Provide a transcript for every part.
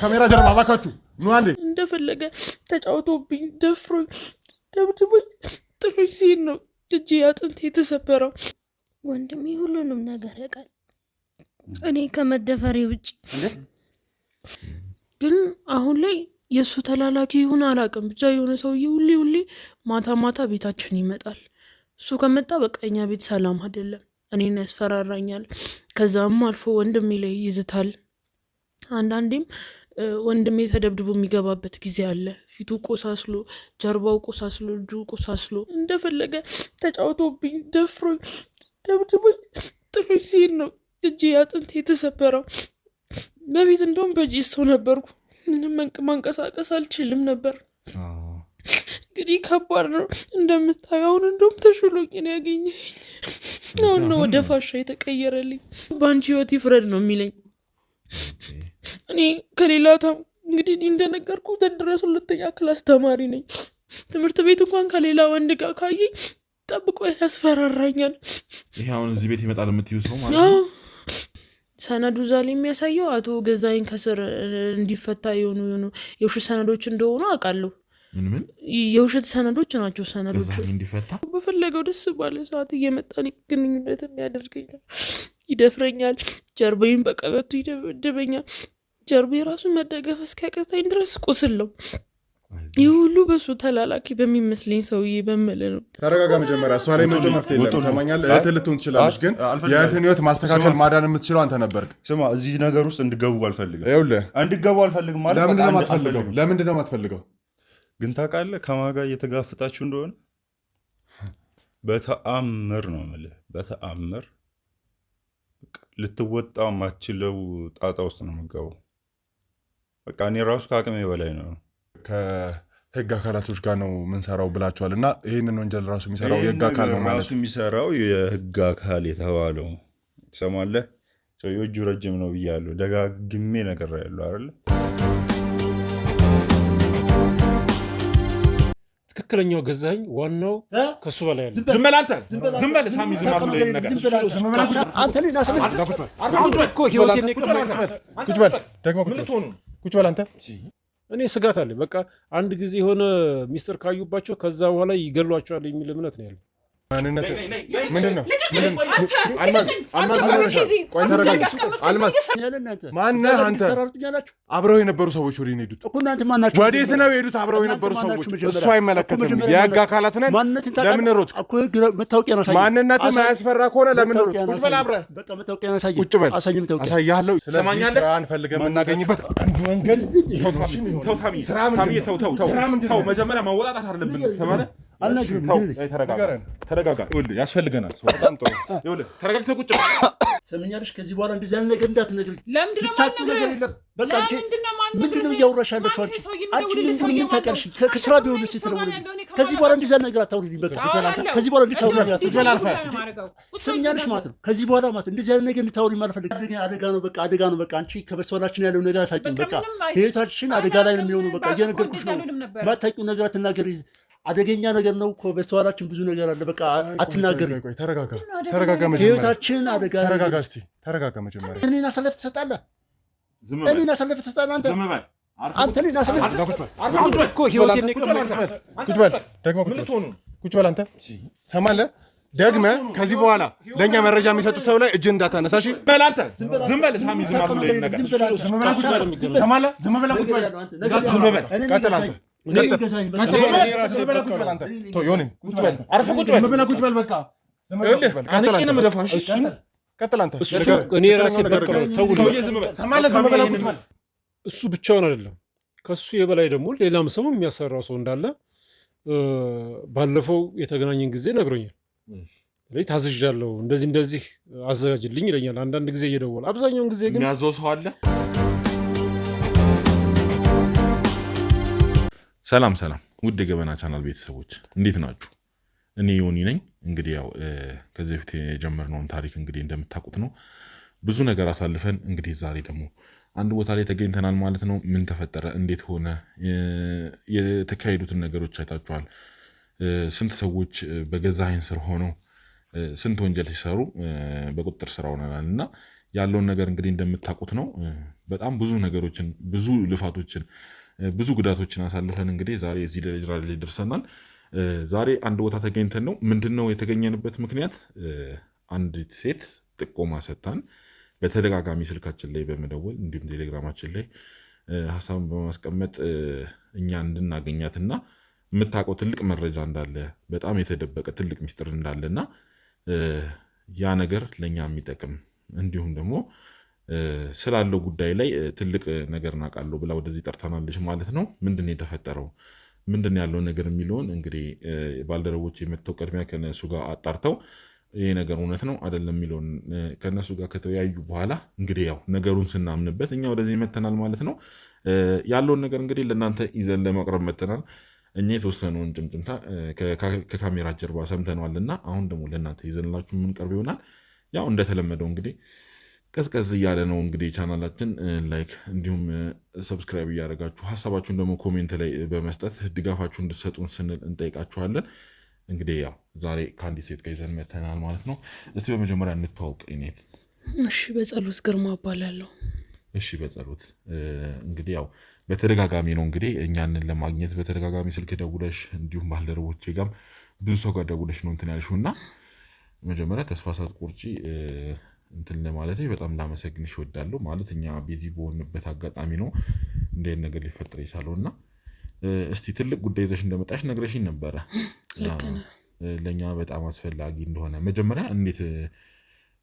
ካሜራ ጀርባ እባካችሁ ኑ አንዴ። እንደፈለገ ተጫውቶብኝ ደፍሮኝ ደብድቦኝ ጥሎኝ ሲሄድ ነው እጄ አጥንቴ የተሰበረው። ወንድሜ ሁሉንም ነገር ያውቃል እኔ ከመደፈሬ ውጭ። ግን አሁን ላይ የእሱ ተላላኪ ይሁን አላውቅም፣ ብቻ የሆነ ሰውዬ ሁሌ ማታ ማታ ቤታችን ይመጣል። እሱ ከመጣ በቃ እኛ ቤት ሰላም አይደለም፣ እኔን ያስፈራራኛል። ከዛም አልፎ ወንድሜ ላይ ይዝታል። አንዳንዴም ወንድሜ ተደብድቦ የሚገባበት ጊዜ አለ። ፊቱ ቆሳስሎ፣ ጀርባው ቆሳስሎ፣ እጁ ቆሳስሎ እንደፈለገ ተጫውቶብኝ ደፍሮኝ ደብድቦኝ ጥሎኝ ሲሄድ ነው እጄ አጥንቴ የተሰበረው። በፊት እንደውም በጂስቶ ነበርኩ፣ ምንም ማንቀሳቀስ አልችልም ነበር። እንግዲህ ከባድ ነው እንደምታየው። አሁን እንደውም ተሽሎኝ ነው ያገኘኝ። አሁን ነው ወደ ፋሻ የተቀየረልኝ። በአንቺ ህይወት ይፍረድ ነው የሚለኝ። እኔ ከሌላ እንግዲህ እንደነገርኩ ድረስ 2ኛ ክላስ ተማሪ ነኝ። ትምህርት ቤት እንኳን ከሌላ ወንድ ጋር ካየኝ ጠብቆ ያስፈራራኛል። ይሄ አሁን እዚህ ቤት ይመጣል የምትይው ሰው ማለት ነው? ሰነዱ ዛሬ የሚያሳየው አቶ ገዛኸኝ ከስር እንዲፈታ የሆኑ የውሸት ሰነዶች እንደሆኑ አውቃለሁ። ምን የውሸት ሰነዶች ናቸው። ሰነዶቹ እንዲፈታ በፈለገው ደስ ባለ ሰዓት እየመጣን ግንኙነት የሚያደርገኛል፣ ይደፍረኛል፣ ጀርባዬን በቀበቶ ይደበደበኛል። ጀርባዬ ራሱን መደገፍ እስኪያቀታኝ ድረስ ቁስል ነው። ይህ ሁሉ በሱ ተላላኪ በሚመስለኝ ሰውዬ በመለ ነው። ተረጋጋ። መጀመሪያ እሷ ላይ መጮህ መፍትሄ የለም። ሰማኛል። እህትህ ልትሆን ትችላለች፣ ግን የእህትህን ህይወት ማስተካከል ማዳን የምትችለው አንተ ነበርክ። ስማ፣ እዚህ ነገር ውስጥ እንድገቡ አልፈልግም። ይኸውልህ እንድገቡ አልፈልግም ማለት ለምንድን ነው የማትፈልገው? ግን ታውቃለህ ከማን ጋር እየተጋፍጣችሁ እንደሆነ? በተአምር ነው የምልህ፣ በተአምር ልትወጣው ማችለው ጣጣ ውስጥ ነው የምትገባው። በቃ እኔ ራሱ ከአቅሜ በላይ ነው። ከህግ አካላቶች ጋር ነው የምንሰራው ብላችኋል፣ እና ይህንን ወንጀል ራሱ የሚሰራው የህግ አካል ነው ማለት ራሱ የሚሰራው የህግ አካል የተባለው ትሰማለህ። ሰውዬው እጁ ረጅም ነው ብያለሁ፣ ደጋግሜ ነገር ያለው አይደል? ትክክለኛው ገዛኸኝ ዋናው ከሱ በላይ ያለ ዝም በል አንተ፣ ዝም በል ሳሚ፣ ዝም አትበል ነገር አንተ ነህ ናሰለ እኮ ህይወቴን ቁጭ በል አንተ። እኔ ስጋት አለ። በቃ አንድ ጊዜ የሆነ ሚስጥር ካዩባቸው ከዛ በኋላ ይገሏቸዋል የሚል እምነት ነው ያለው። ማንነት ምንድን ነው? አልማዝ ምን ሆነሻል? ቆይ ተረጋጊ። አልማዝ ማነህ አንተ? አብረው የነበሩ ሰዎች ወዴት ነው የሄዱት? ወዴት ነው የሄዱት? አብረው የነበሩ ሰዎች እሱ አይመለከትም። የህግ አካላት ነን። ለምን ሮጥ? ማንነትህ ማያስፈራ ከሆነ ለምን ሮጥ? ቁጭ በል አብረህ። ቁጭ በል አሳያለሁ። ስለዚህ ስራ እንፈልገን የምናገኝበት አንዱ መንገድ ተው። መጀመሪያ ማወጣጣት አለብን። ተማረ ተረጋጋ። ያስፈልገናል። በጣም ጥሩ። ተረጋግተህ ቁጭ ሰምኛለሽ። ከዚህ በኋላ እንደዚህ አይነት ነገር እንዳትነግሪኝ። ብታውቂ ነገር የለም። በቃ አንቺ ምንድን ነው እያወራሽ ያለሽው? አንቺ ምን ታውቂያለሽ? ከስራ ቢሆን እስኪ ትደውልልኝ። ከዚህ በኋላ እንደዚህ አይነት ነገር አታውሪልኝ። በቃ ከዚህ በኋላ እንድታውሪልኝ ሰምኛለሽ ማለት ነው። ከዚህ በኋላ ማለት እንደዚህ አይነት ነገር እንድታውሪልኝ አልፈልግም። አደጋ ነው፣ በቃ አደጋ ነው። በቃ አንቺ ከበስተኋላችን ያለው ነገር አታውቂም። በቃ ህይወታችን አደጋ ላይ ነው የሚሆነው። በቃ እየነገርኩሽ ነው። ማታውቂው ነገር አትናገሪ። አደገኛ ነገር ነው እኮ በስተኋላችን ብዙ ነገር አለ። በቃ አትናገሪ። ተረጋጋ። ህይወታችን አደጋ። ተረጋጋ። እስቲ ተረጋጋ። መጀመሪያ እኔን አሳልፈህ ትሰጣለህ። እኔን አሳልፈህ ትሰጣለህ። አንተ እኔን አሳልፈህ ቁጭ በል አንተ። ሰማለህ? ደግመህ ከዚህ በኋላ ለእኛ መረጃ የሚሰጡ ሰው ላይ እጅ እንዳታነሳሽ። በል አንተ ዝም በል ሳሚ። ሰማለህ? ዝም በል ቁጭ በል። ቀጥል አንተ። እሱ ብቻውን አይደለም፣ ከሱ የበላይ ደግሞ ሌላም ሰው የሚያሰራው ሰው እንዳለ ባለፈው የተገናኘን ጊዜ ነግሮኛል። ታዝዣለሁ፣ እንደዚህ አዘጋጅልኝ ይለኛል አንዳንድ ጊዜ እየደወለ። አብዛኛውን ጊዜ ግን የሚያዘው ሰው አለ። ሰላም ውድ የገበና ቻናል ቤተሰቦች እንዴት ናችሁ? እኔ ዮኒ ነኝ። እንግዲህ ያው ከዚህ በፊት የጀመርነውን ታሪክ እንግዲህ እንደምታውቁት ነው። ብዙ ነገር አሳልፈን እንግዲህ ዛሬ ደግሞ አንድ ቦታ ላይ ተገኝተናል ማለት ነው። ምን ተፈጠረ፣ እንዴት ሆነ፣ የተካሄዱትን ነገሮች አይታችኋል። ስንት ሰዎች በገዛኸኝ ስር ሆነው ስንት ወንጀል ሲሰሩ በቁጥጥር ስር ሆነናል እና ያለውን ነገር እንግዲህ እንደምታውቁት ነው። በጣም ብዙ ነገሮችን ብዙ ልፋቶችን ብዙ ጉዳቶችን አሳልፈን እንግዲህ ዛሬ እዚህ ደረጃ ላይ ደርሰናል። ዛሬ አንድ ቦታ ተገኝተን ነው። ምንድነው የተገኘንበት ምክንያት? አንዲት ሴት ጥቆማ ሰጥታን በተደጋጋሚ ስልካችን ላይ በመደወል እንዲሁም ቴሌግራማችን ላይ ሀሳቡን በማስቀመጥ እኛ እንድናገኛትና የምታውቀው ትልቅ መረጃ እንዳለ በጣም የተደበቀ ትልቅ ሚስጥር እንዳለና ያ ነገር ለእኛ የሚጠቅም እንዲሁም ደግሞ ስላለው ጉዳይ ላይ ትልቅ ነገር እናውቃለሁ ብላ ወደዚህ ጠርታናለች ማለት ነው። ምንድን ነው የተፈጠረው? ምንድን ያለው ነገር የሚለውን እንግዲህ ባልደረቦች የመጥተው ቀድሚያ ከነሱ ጋር አጣርተው ይሄ ነገር እውነት ነው አይደለም የሚለውን ከነሱ ጋር ከተወያዩ በኋላ እንግዲህ ያው ነገሩን ስናምንበት እኛ ወደዚህ መተናል ማለት ነው። ያለውን ነገር እንግዲህ ለእናንተ ይዘን ለማቅረብ መተናል። እኛ የተወሰነውን ጭምጭምታ ከካሜራ ጀርባ ሰምተነዋልና አሁን ደግሞ ለእናንተ ይዘንላችሁ የምንቀርብ ይሆናል። ያው እንደተለመደው እንግዲህ ቀዝቀዝ እያለ ነው እንግዲህ ቻናላችን ላይክ እንዲሁም ሰብስክራይብ እያደረጋችሁ ሀሳባችሁን ደግሞ ኮሜንት ላይ በመስጠት ድጋፋችሁ እንድትሰጡን ስንል እንጠይቃችኋለን። እንግዲህ ያው ዛሬ ከአንዲት ሴት ጋር ይዘን መተናል ማለት ነው። እስቲ በመጀመሪያ እንተዋውቅ ኔት። እሺ፣ በጸሎት ግርማ እባላለሁ። እሺ፣ በጸሎት እንግዲህ ያው በተደጋጋሚ ነው እንግዲህ እኛንን ለማግኘት በተደጋጋሚ ስልክ ደውለሽ እንዲሁም ባልደረቦቼ ጋርም ብዙ ሰው ጋር ደውለሽ ነው እንትን ያልሽው እና መጀመሪያ ተስፋ ሳትቆርጪ እንትን ለማለት በጣም ላመሰግንሽ እወዳለሁ። ማለት እኛ ቢዚ በሆንበት አጋጣሚ ነው እንደ ነገር ሊፈጠር የቻለው እና እስቲ ትልቅ ጉዳይ ይዘሽ እንደመጣሽ ነግረሽኝ ነበረ። ለእኛ በጣም አስፈላጊ እንደሆነ መጀመሪያ እንዴት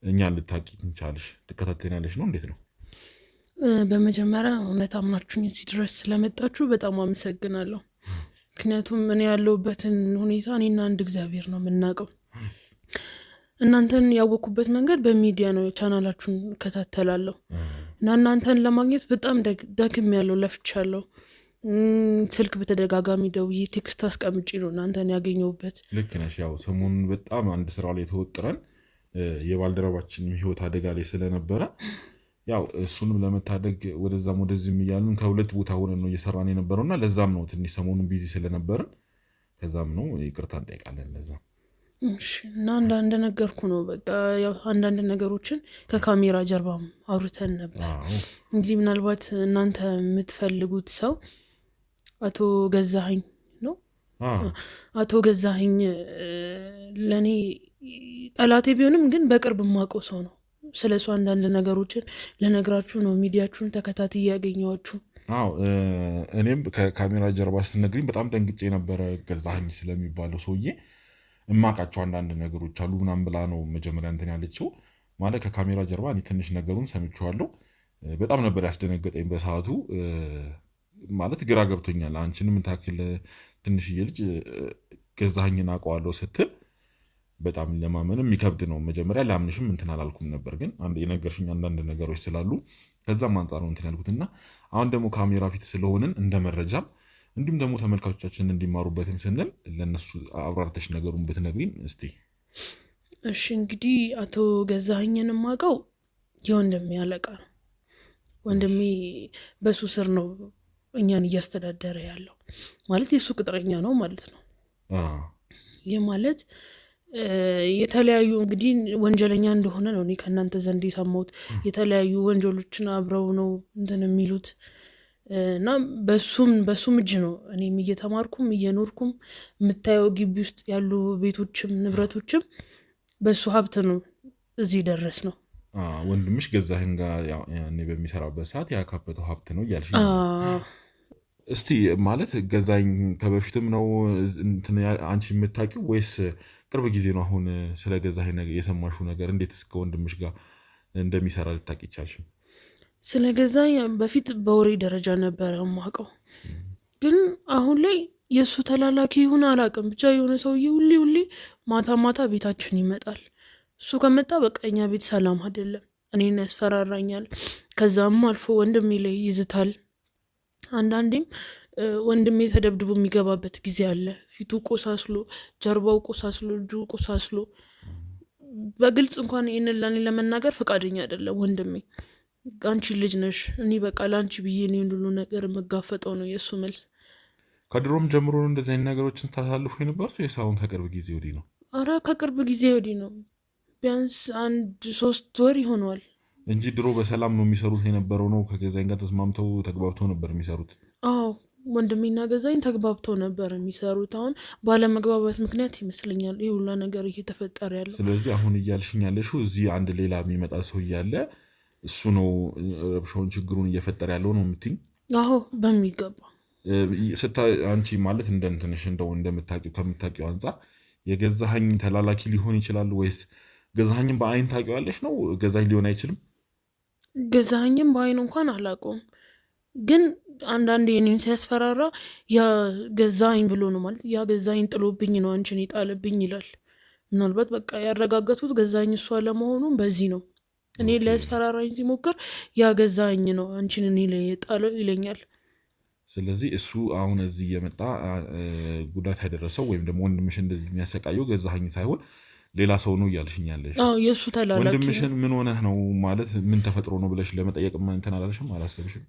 እኛ ልታቂ ቻልሽ? ትከታተኛለሽ ነው? እንዴት ነው? በመጀመሪያ እውነት አምናችሁኝ እዚህ ድረስ ስለመጣችሁ በጣም አመሰግናለሁ። ምክንያቱም እኔ ያለሁበትን ሁኔታ እኔና አንድ እግዚአብሔር ነው የምናውቀው። እናንተን ያወኩበት መንገድ በሚዲያ ነው። ቻናላችሁን እከታተላለሁ እና እናንተን ለማግኘት በጣም ደክም ያለው ለፍቻለሁ። ስልክ በተደጋጋሚ ደውዬ ቴክስት አስቀምጪ ነው እናንተን ያገኘሁበት። ልክ ነሽ። ያው ሰሞኑን በጣም አንድ ስራ ላይ ተወጥረን የባልደረባችን ህይወት አደጋ ላይ ስለነበረ ያው እሱንም ለመታደግ ወደዛም ወደዚህም እያልን ከሁለት ቦታ ሆነን ነው እየሰራን የነበረውና ለዛም ነው ትንሽ ሰሞኑን ቢዚ ስለነበረን ከዛም ነው ይቅርታ እንጠይቃለን። ለዛ እሺ። እና አንዳንድ ነገርኩ ነው በቃ ያው አንዳንድ ነገሮችን ከካሜራ ጀርባም አውርተን ነበር። እንግዲህ ምናልባት እናንተ የምትፈልጉት ሰው አቶ ገዛኸኝ ነው። አቶ ገዛኸኝ ለእኔ ጠላቴ ቢሆንም ግን በቅርብ የማውቀው ሰው ነው። ስለሱ አንዳንድ ነገሮችን ለነግራችሁ ነው ሚዲያችሁን ተከታትዬ ያገኘኋችሁ። እኔም ከካሜራ ጀርባ ስትነግሪኝ በጣም ደንግጬ ነበረ። ገዛኸኝ ስለሚባለው ሰውዬ እማውቃቸው አንዳንድ ነገሮች አሉ ምናምን ብላ ነው መጀመሪያ እንትን ያለችው። ማለት ከካሜራ ጀርባ እኔ ትንሽ ነገሩን ሰምቼዋለሁ። በጣም ነበር ያስደነገጠኝ በሰዓቱ። ማለት ግራ ገብቶኛል። አንቺንም ታክል ትንሽዬ ልጅ ገዛኸኝን አውቀዋለሁ ስትል በጣም ለማመን የሚከብድ ነው። መጀመሪያ ላምንሽም እንትን አላልኩም ነበር፣ ግን የነገርሽኝ አንዳንድ ነገሮች ስላሉ ከዛም አንጻር ነው እንትን ያልኩትና አሁን ደግሞ ካሜራ ፊት ስለሆንን እንደ መረጃም እንዲሁም ደግሞ ተመልካቾቻችን እንዲማሩበትም ስንል ለነሱ አብራርተሽ ነገሩን ብትነግሪን እስቲ። እሺ፣ እንግዲህ አቶ ገዛኸኝን የማውቀው የወንድሜ አለቃ ነው። ወንድሜ በሱ ስር ነው እኛን እያስተዳደረ ያለው። ማለት የሱ ቅጥረኛ ነው ማለት ነው። ይህ ማለት የተለያዩ እንግዲህ ወንጀለኛ እንደሆነ ነው እኔ ከእናንተ ዘንድ የሰማሁት። የተለያዩ ወንጀሎችን አብረው ነው እንትን የሚሉት እና በሱም እጅ ነው እኔም እየተማርኩም እየኖርኩም የምታየው። ግቢ ውስጥ ያሉ ቤቶችም ንብረቶችም በሱ ሀብት ነው እዚህ ደረስ ነው። ወንድምሽ ገዛኸኝ ጋር እኔ በሚሰራበት ሰዓት ያካበተው ሀብት ነው እያልሽ እስቲ። ማለት ገዛኸኝ ከበፊትም ነው አንቺ የምታውቂው ወይስ ቅርብ ጊዜ ነው አሁን ስለ ገዛኸኝ የሰማሽው ነገር? እንዴት እስከ ወንድምሽ ጋር እንደሚሰራ ልታውቂ ቻልሽ? ስለ ገዛኸኝ በፊት በወሬ ደረጃ ነበረ የማውቀው፣ ግን አሁን ላይ የእሱ ተላላኪ ይሁን አላውቅም፣ ብቻ የሆነ ሰውዬ ሁሌ ማታ ማታ ቤታችን ይመጣል። እሱ ከመጣ በቃ እኛ ቤት ሰላም አይደለም። እኔን ያስፈራራኛል። ከዛም አልፎ ወንድሜ ላይ ይዝታል። አንዳንዴም ወንድሜ ተደብድቦ የሚገባበት ጊዜ አለ። ፊቱ ቆሳስሎ፣ ጀርባው ቆሳስሎ፣ እጁ ቆሳስሎ በግልጽ እንኳን ይህንን ለእኔ ለመናገር ፈቃደኛ አይደለም ወንድሜ። አንቺ ልጅ ነሽ፣ እኔ በቃ ለአንቺ ብዬ እኔ ሁሉ ነገር የምጋፈጠው ነው የእሱ መልስ። ከድሮም ጀምሮ እንደዚህ አይነት ነገሮችን ታሳልፉ የነበሩት ወይስ አሁን ከቅርብ ጊዜ ወዲህ ነው? አረ ከቅርብ ጊዜ ወዲህ ነው። ቢያንስ 1-3 ወር ይሆነዋል እንጂ ድሮ በሰላም ነው የሚሰሩት የነበረው ነው። ከገዛኝ ጋር ተስማምተው ተግባብተው ነበር የሚሰሩት። አዎ ወንድሜና ገዛኝ ተግባብተው ነበር የሚሰሩት። አሁን ባለመግባባት ምክንያት ይመስለኛል ይህ ሁላ ነገር እየተፈጠረ ያለው። ስለዚህ አሁን እያልሽኝ ያለሽው እዚህ አንድ ሌላ የሚመጣ ሰው እያለ እሱ ነው ረብሻውን ችግሩን እየፈጠረ ያለው ነው የምትይኝ? አዎ በሚገባ አንቺ ማለት እንደንትንሽ እንደው እንደምታውቂው ከምታውቂው አንጻር የገዛኸኝ ተላላኪ ሊሆን ይችላል ወይስ ገዛኸኝም በአይን ታውቂዋለሽ ነው? ገዛኝ ሊሆን አይችልም። ገዛኸኝም በአይን እንኳን አላውቀውም፣ ግን አንዳንዴ እኔን ሲያስፈራራ ያ ገዛኸኝ ብሎ ነው ማለት ያ ገዛኸኝ ጥሎብኝ ነው አንቺን የጣለብኝ ይላል። ምናልባት በቃ ያረጋገጡት ገዛኸኝ እሷ ለመሆኑም በዚህ ነው። እኔ ሊያስፈራራኝ ሲሞክር ያ ገዛኸኝ ነው አንቺን እኔ ላይ የጣለው ይለኛል። ስለዚህ እሱ አሁን እዚህ የመጣ ጉዳት ያደረሰው ወይም ደግሞ ወንድምሽ እንደዚህ የሚያሰቃየው ገዛኸኝ ሳይሆን ሌላ ሰው ነው እያልሽኛለሽ? አዎ የእሱ ተላላኪ። ወንድምሽን ምን ሆነህ ነው ማለት ምን ተፈጥሮ ነው ብለሽ ለመጠየቅ እንትን አላለሽም? አላሰብሽም?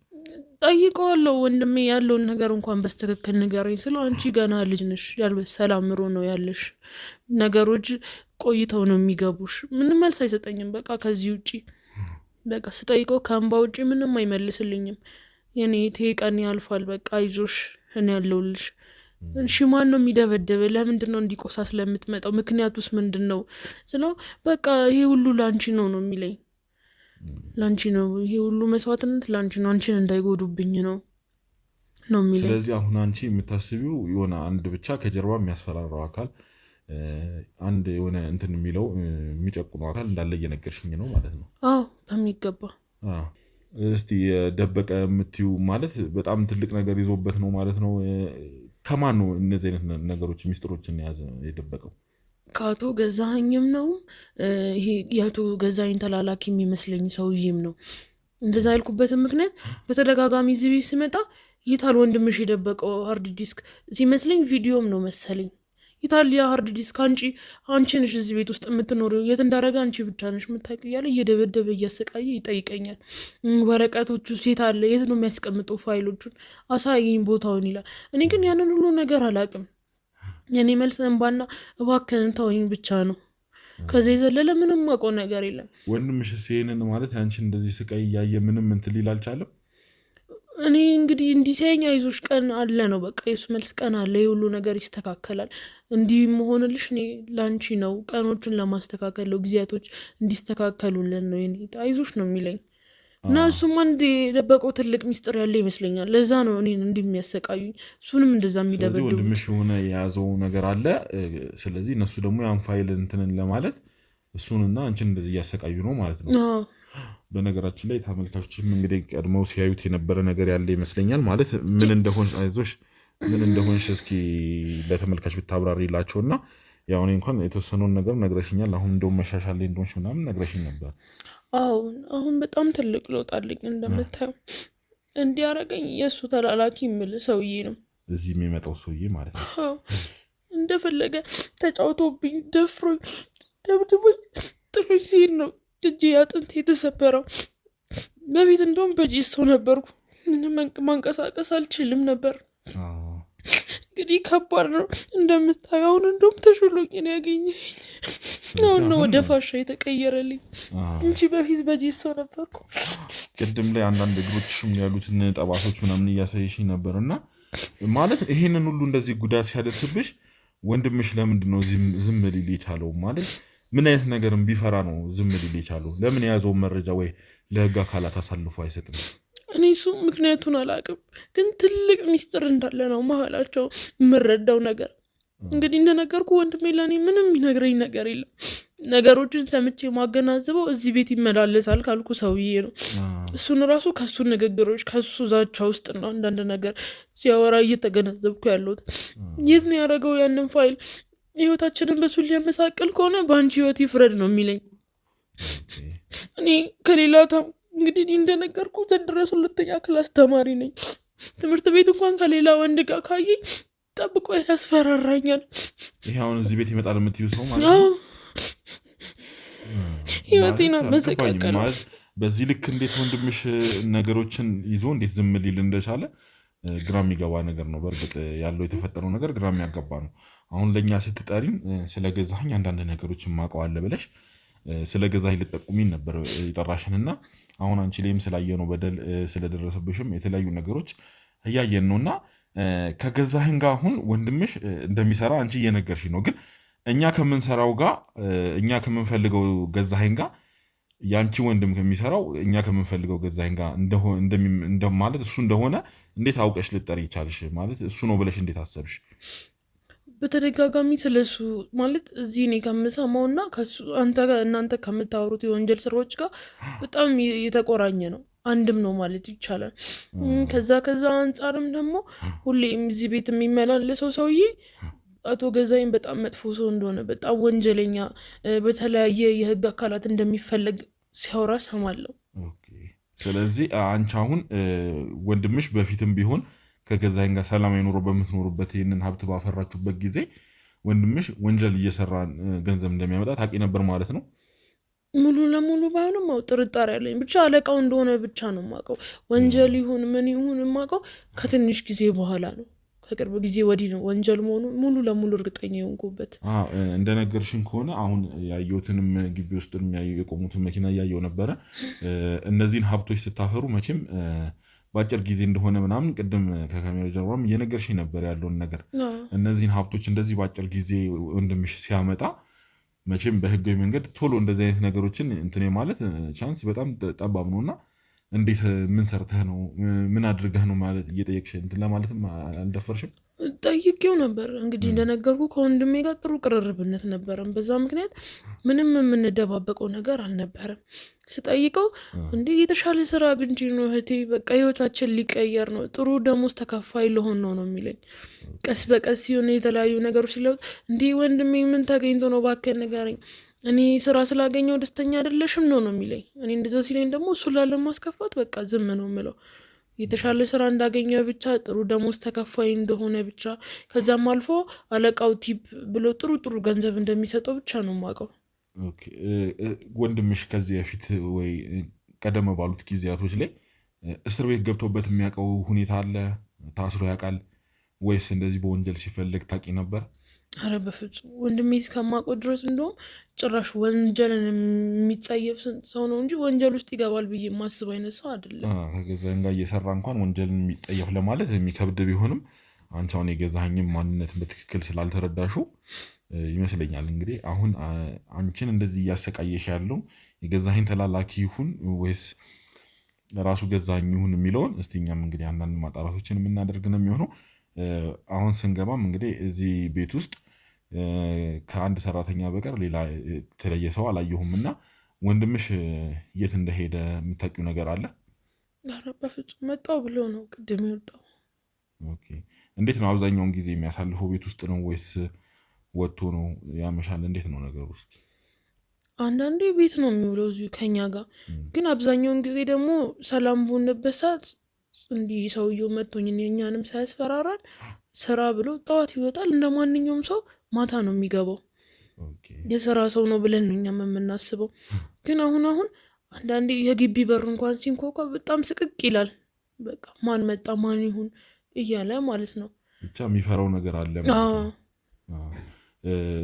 ጠይቀዋለሁ። ወንድሜ ያለውን ነገር እንኳን በስትክክል ንገረኝ ስለው አንቺ ገና ልጅ ነሽ፣ ያልበሰለ አእምሮ ነው ያለሽ፣ ነገሮች ቆይተው ነው የሚገቡሽ። ምንም መልስ አይሰጠኝም። በቃ ከዚህ ውጭ በቃ ስጠይቀው ከእንባ ውጭ ምንም አይመልስልኝም። የኔ ቀን ያልፋል፣ በቃ አይዞሽ፣ እኔ ያለሁልሽ። እሺ ማን ነው የሚደበደበ? ለምንድን ነው እንዲቆሳ ስለምትመጣው? ምክንያቱስ ምንድን ነው ስለው በቃ ይሄ ሁሉ ላንቺ ነው የሚለኝ። ላንቺ ነው ይሄ ሁሉ መስዋዕትነት ላንቺ ነው፣ አንቺን እንዳይጎዱብኝ ነው የሚለኝ። ስለዚህ አሁን አንቺ የምታስቢው የሆነ አንድ ብቻ ከጀርባ የሚያስፈራራው አካል አንድ የሆነ እንትን የሚለው የሚጨቁኑ አካል እንዳለ እየነገርሽኝ ነው ማለት ነው? አዎ በሚገባ። እስቲ የደበቀ የምትዩ ማለት በጣም ትልቅ ነገር ይዞበት ነው ማለት ነው። ከማን ነው እነዚህ አይነት ነገሮች ሚስጥሮችን የደበቀው? ከአቶ ገዛኸኝም ነው። ይሄ የአቶ ገዛኸኝ ተላላኪ የሚመስለኝ ሰውዬም ነው። እንደዛ ያልኩበትን ምክንያት በተደጋጋሚ እዚህ ቤት ስመጣ ይታል ወንድምሽ የደበቀው ሃርድ ዲስክ ሲመስለኝ ቪዲዮም ነው መሰለኝ። ይታል ያ ሃርድ ዲስክ አንቺ ነሽ እዚህ ቤት ውስጥ የምትኖሪው፣ የት እንዳደረገ አንቺ ብቻ ነሽ የምታውቂ እያለ እየደበደበ እያሰቃየ ይጠይቀኛል። ወረቀቶቹ የት አለ? የት ነው የሚያስቀምጠው ፋይሎቹን? አሳይኝ ቦታውን ይላል። እኔ ግን ያንን ሁሉ ነገር አላውቅም። የኔ መልስ እንባና እባክህን ተወኝ ብቻ ነው። ከዚህ የዘለለ ምንም አውቀው ነገር የለም። ወንድምሽስ ይሄንን ማለት አንቺን እንደዚህ ስቃይ እያየ ምንም እንትን ሊል አልቻለም? እኔ እንግዲህ እንዲህ ሲያየኝ አይዞሽ ቀን አለ ነው በቃ የሱ መልስ ቀን አለ፣ የሁሉ ነገር ይስተካከላል። እንዲህ መሆንልሽ እኔ ላንቺ ነው፣ ቀኖችን ለማስተካከል ነው፣ ጊዜያቶች እንዲስተካከሉልን ነው፣ አይዞሽ ነው የሚለኝ። እና እሱም አንድ የደበቀው ትልቅ ሚስጥር ያለ ይመስለኛል። ለዛ ነው እኔን እንዲህ የሚያሰቃዩኝ፣ እሱንም እንደዛ የሚደበድቡት። ስለዚህ ወንድምሽ የሆነ የያዘው ነገር አለ። ስለዚህ እነሱ ደግሞ ያን ፋይል እንትንን ለማለት እሱንና አንቺን እንደዚህ እያሰቃዩ ነው ማለት ነው። በነገራችን ላይ ተመልካቾችም እንግዲህ ቀድመው ሲያዩት የነበረ ነገር ያለ ይመስለኛል። ማለት ምን እንደሆንሽ አይዞሽ ምን እንደሆንሽ እስኪ ለተመልካች ብታብራሪላቸውና ያው እኔ እንኳን የተወሰነውን ነገር ነግረሽኛል። አሁን እንደው መሻሻል ላይ እንደሆንሽ ምናምን ነግረሽኝ ነበር። አሁን በጣም ትልቅ ለውጥ አለኝ። እንደምታየው እንዲያረገኝ የእሱ ተላላኪ የሚል ሰውዬ ነው እዚህ የሚመጣው ሰውዬ ማለት ነው። እንደፈለገ ተጫውቶብኝ ደፍሮኝ ደብድቦኝ ጥሎኝ ሲሄድ ነው እጄ አጥንት የተሰበረው። በፊት እንደውም በጂሶ ነበርኩ፣ ምንም ማንቀሳቀስ አልችልም ነበር። እንግዲህ ከባድ ነው እንደምታየው። አሁን እንደውም ተሽሎኝ ነው ያገኘኝ። አሁን ነው ወደ ፋሻ የተቀየረልኝ እንጂ በፊት በጂሶ ነበርኩ። ቅድም ላይ አንዳንድ እግሮችሽም ያሉትን ጠባሶች ምናምን እያሳየሽኝ ነበርና ማለት ይሄንን ሁሉ እንደዚህ ጉዳት ሲያደርስብሽ ወንድምሽ ለምንድን ነው ዝም ሊል የቻለው? ማለት ምን አይነት ነገርም ቢፈራ ነው ዝም ሊል የቻለው? ለምን የያዘውን መረጃ ወይ ለህግ አካላት አሳልፎ አይሰጥም? እኔ እሱ ምክንያቱን አላውቅም፣ ግን ትልቅ ሚስጥር እንዳለ ነው መሀላቸው የምረዳው ነገር። እንግዲህ እንደነገርኩ ወንድሜ ለእኔ ምንም የሚነግረኝ ነገር የለም። ነገሮችን ሰምቼ ማገናዝበው እዚህ ቤት ይመላለሳል ካልኩ ሰውዬ ነው። እሱን ራሱ ከሱ ንግግሮች ከሱ ዛቻ ውስጥ ነው አንዳንድ ነገር ሲያወራ እየተገነዘብኩ ያለሁት። የት ነው ያደረገው ያንን ፋይል? ህይወታችንን በሱ ሊያመሳቅል ከሆነ በአንቺ ህይወት ይፍረድ ነው የሚለኝ። እኔ ከሌላ እንግዲህ እንደነገርኩ ዘንድረስ 2ኛ ክላስ ተማሪ ነኝ። ትምህርት ቤት እንኳን ከሌላ ወንድ ጋር ካየኝ ጠብቆ ያስፈራራኛል። ይሄ አሁን እዚህ ቤት ይመጣል የምትይው ሰው ማለት ነው? ህይወቴን አመሰቃቀለ። በዚህ ልክ እንዴት ወንድምሽ ነገሮችን ይዞ እንዴት ዝም ሊል እንደቻለ ግራ የሚገባ ነገር ነው። በእርግጥ ያለው የተፈጠረው ነገር ግራ የሚያገባ ነው። አሁን ለእኛ ስትጠሪን ስለገዛኸኝ አንዳንድ ነገሮችን ማቀዋለ ብለሽ ስለገዛኸኝ ልጠቁሚን ነበር የጠራሽንና አሁን አንቺ ላይም ስላየነው በደል ስለደረሰብሽም የተለያዩ ነገሮች እያየን ነውና ከገዛኸኝ ጋር አሁን ወንድምሽ እንደሚሰራ አንቺ እየነገርሽ ነው። ግን እኛ ከምንሰራው ጋር እኛ ከምንፈልገው ገዛኸኝ ጋር ያንቺ ወንድም ከሚሰራው እኛ ከምንፈልገው ገዛኸኝ ጋር ማለት እሱ እንደሆነ እንዴት አውቀሽ ልጠሪ ይቻልሽ? ማለት እሱ ነው ብለሽ እንዴት አሰብሽ? በተደጋጋሚ ስለሱ ማለት እዚህ እኔ ከምሰማውና እናንተ ከምታወሩት የወንጀል ስራዎች ጋር በጣም የተቆራኘ ነው። አንድም ነው ማለት ይቻላል። ከዛ አንጻርም ደግሞ ሁሌም እዚህ ቤት የሚመላለሰው ሰውዬ አቶ ገዛኸኝ በጣም መጥፎ ሰው እንደሆነ በጣም ወንጀለኛ በተለያየ የህግ አካላት እንደሚፈለግ ሲያወራ ሰማለሁ። ስለዚህ አንቺ አሁን ወንድምሽ በፊትም ቢሆን ከገዛኸኝ ጋር ሰላማዊ ኑሮ በምትኖሩበት ይህንን ሀብት ባፈራችሁበት ጊዜ ወንድምሽ ወንጀል እየሰራ ገንዘብ እንደሚያመጣ ታውቂ ነበር ማለት ነው? ሙሉ ለሙሉ ባይሆንም ጥርጣሬ ያለኝ ብቻ አለቃው እንደሆነ ብቻ ነው የማውቀው። ወንጀል ይሁን ምን ይሁን የማውቀው ከትንሽ ጊዜ በኋላ ነው። ከቅርብ ጊዜ ወዲህ ነው ወንጀል መሆኑ ሙሉ ለሙሉ እርግጠኛ የሆንኩበት። እንደነገርሽን ከሆነ አሁን ያየሁትንም ግቢ ውስጥ የቆሙትን መኪና እያየሁ ነበረ። እነዚህን ሀብቶች ስታፈሩ መቼም በአጭር ጊዜ እንደሆነ ምናምን ቅድም ከካሜራ ጀርባም እየነገርሽኝ ነበር ያለውን ነገር። እነዚህን ሀብቶች እንደዚህ በአጭር ጊዜ ወንድምሽ ሲያመጣ መቼም በህጋዊ መንገድ ቶሎ እንደዚህ አይነት ነገሮችን እንትን ማለት ቻንስ በጣም ጠባብ ነውና እንዴት ምን ሰርተህ ነው ምን አድርገህ ነው ማለት እየጠየቅሽ እንትን ለማለትም አልደፈርሽም? ጠይቄው ነበር እንግዲህ እንደነገርኩ ከወንድሜ ጋር ጥሩ ቅርርብነት ነበረም። በዛ ምክንያት ምንም የምንደባበቀው ነገር አልነበረም። ስጠይቀው እንዴ የተሻለ ስራ አግኝቼ ነው እህቴ፣ በቃ ህይወታችን ሊቀየር ነው፣ ጥሩ ደሞዝ ተከፋይ ልሆን ነው የሚለኝ። ቀስ በቀስ ሲሆን የተለያዩ ነገሮች ሲለውጥ እንዴ ወንድሜ ምን ተገኝቶ ነው እባክህ ንገረኝ፣ እኔ ስራ ስላገኘው ደስተኛ አይደለሽም ነው የሚለኝ። እኔ እንደዛ ሲለኝ ደግሞ እሱ ላለማስከፋት በቃ ዝም ነው የምለው። የተሻለ ስራ እንዳገኘ ብቻ ጥሩ ደሞዝ ተከፋይ እንደሆነ ብቻ ከዛም አልፎ አለቃው ቲፕ ብሎ ጥሩ ገንዘብ እንደሚሰጠው ብቻ ነው የማውቀው። ወንድምሽ ከዚህ በፊት ወይ ቀደም ባሉት ጊዜያቶች ላይ እስር ቤት ገብቶበት የሚያውቀው ሁኔታ አለ? ታስሮ ያውቃል ወይስ እንደዚህ በወንጀል ሲፈልግ ታውቂ ነበር? አረ በፍጹም ወንድሜ እስከማውቀው ድረስ እንደውም ጭራሽ ወንጀልን የሚጸየፍ ሰው ነው እንጂ ወንጀል ውስጥ ይገባል ብዬ የማስብ አይነት ሰው አይደለም። ከገዛኸኝ ጋር እየሰራ እንኳን ወንጀልን የሚጠየፍ ለማለት የሚከብድ ቢሆንም አንቺ አሁን የገዛኸኝም ማንነትን በትክክል ስላልተረዳሹ ይመስለኛል እንግዲህ አሁን አንቺን እንደዚህ እያሰቃየሽ ያለው የገዛኸኝ ተላላኪ ይሁን ወይስ ራሱ ገዛኸኝ ይሁን የሚለውን እስቲ እኛም እንግዲህ አንዳንድ ማጣራቶችን የምናደርግ ነው የሚሆነው። አሁን ስንገባም እንግዲህ እዚህ ቤት ውስጥ ከአንድ ሰራተኛ በቀር ሌላ የተለየ ሰው አላየሁም እና ወንድምሽ የት እንደሄደ የምታውቂው ነገር አለ? ኧረ በፍጹም መጣው ብሎ ነው ቅድም የወጣው። እንዴት ነው አብዛኛውን ጊዜ የሚያሳልፈው? ቤት ውስጥ ነው ወይስ ወጥቶ ነው ያመሻል? እንዴት ነው ነገር ውስጥ? አንዳንዴ ቤት ነው የሚውለው እዚሁ ከኛ ጋር፣ ግን አብዛኛውን ጊዜ ደግሞ ሰላም በሆነበት ሰዓት እንዲህ ሰውየው መጥቶኝ እኛንም ሳያስፈራራን ስራ ብሎ ጠዋት ይወጣል። እንደ ማንኛውም ሰው ማታ ነው የሚገባው። የስራ ሰው ነው ብለን ነው እኛም የምናስበው። ግን አሁን አንዳንዴ የግቢ በር እንኳን ሲንኳኳ በጣም ስቅቅ ይላል። በቃ ማን መጣ ማን ይሁን እያለ ማለት ነው። ብቻ የሚፈራው ነገር አለ።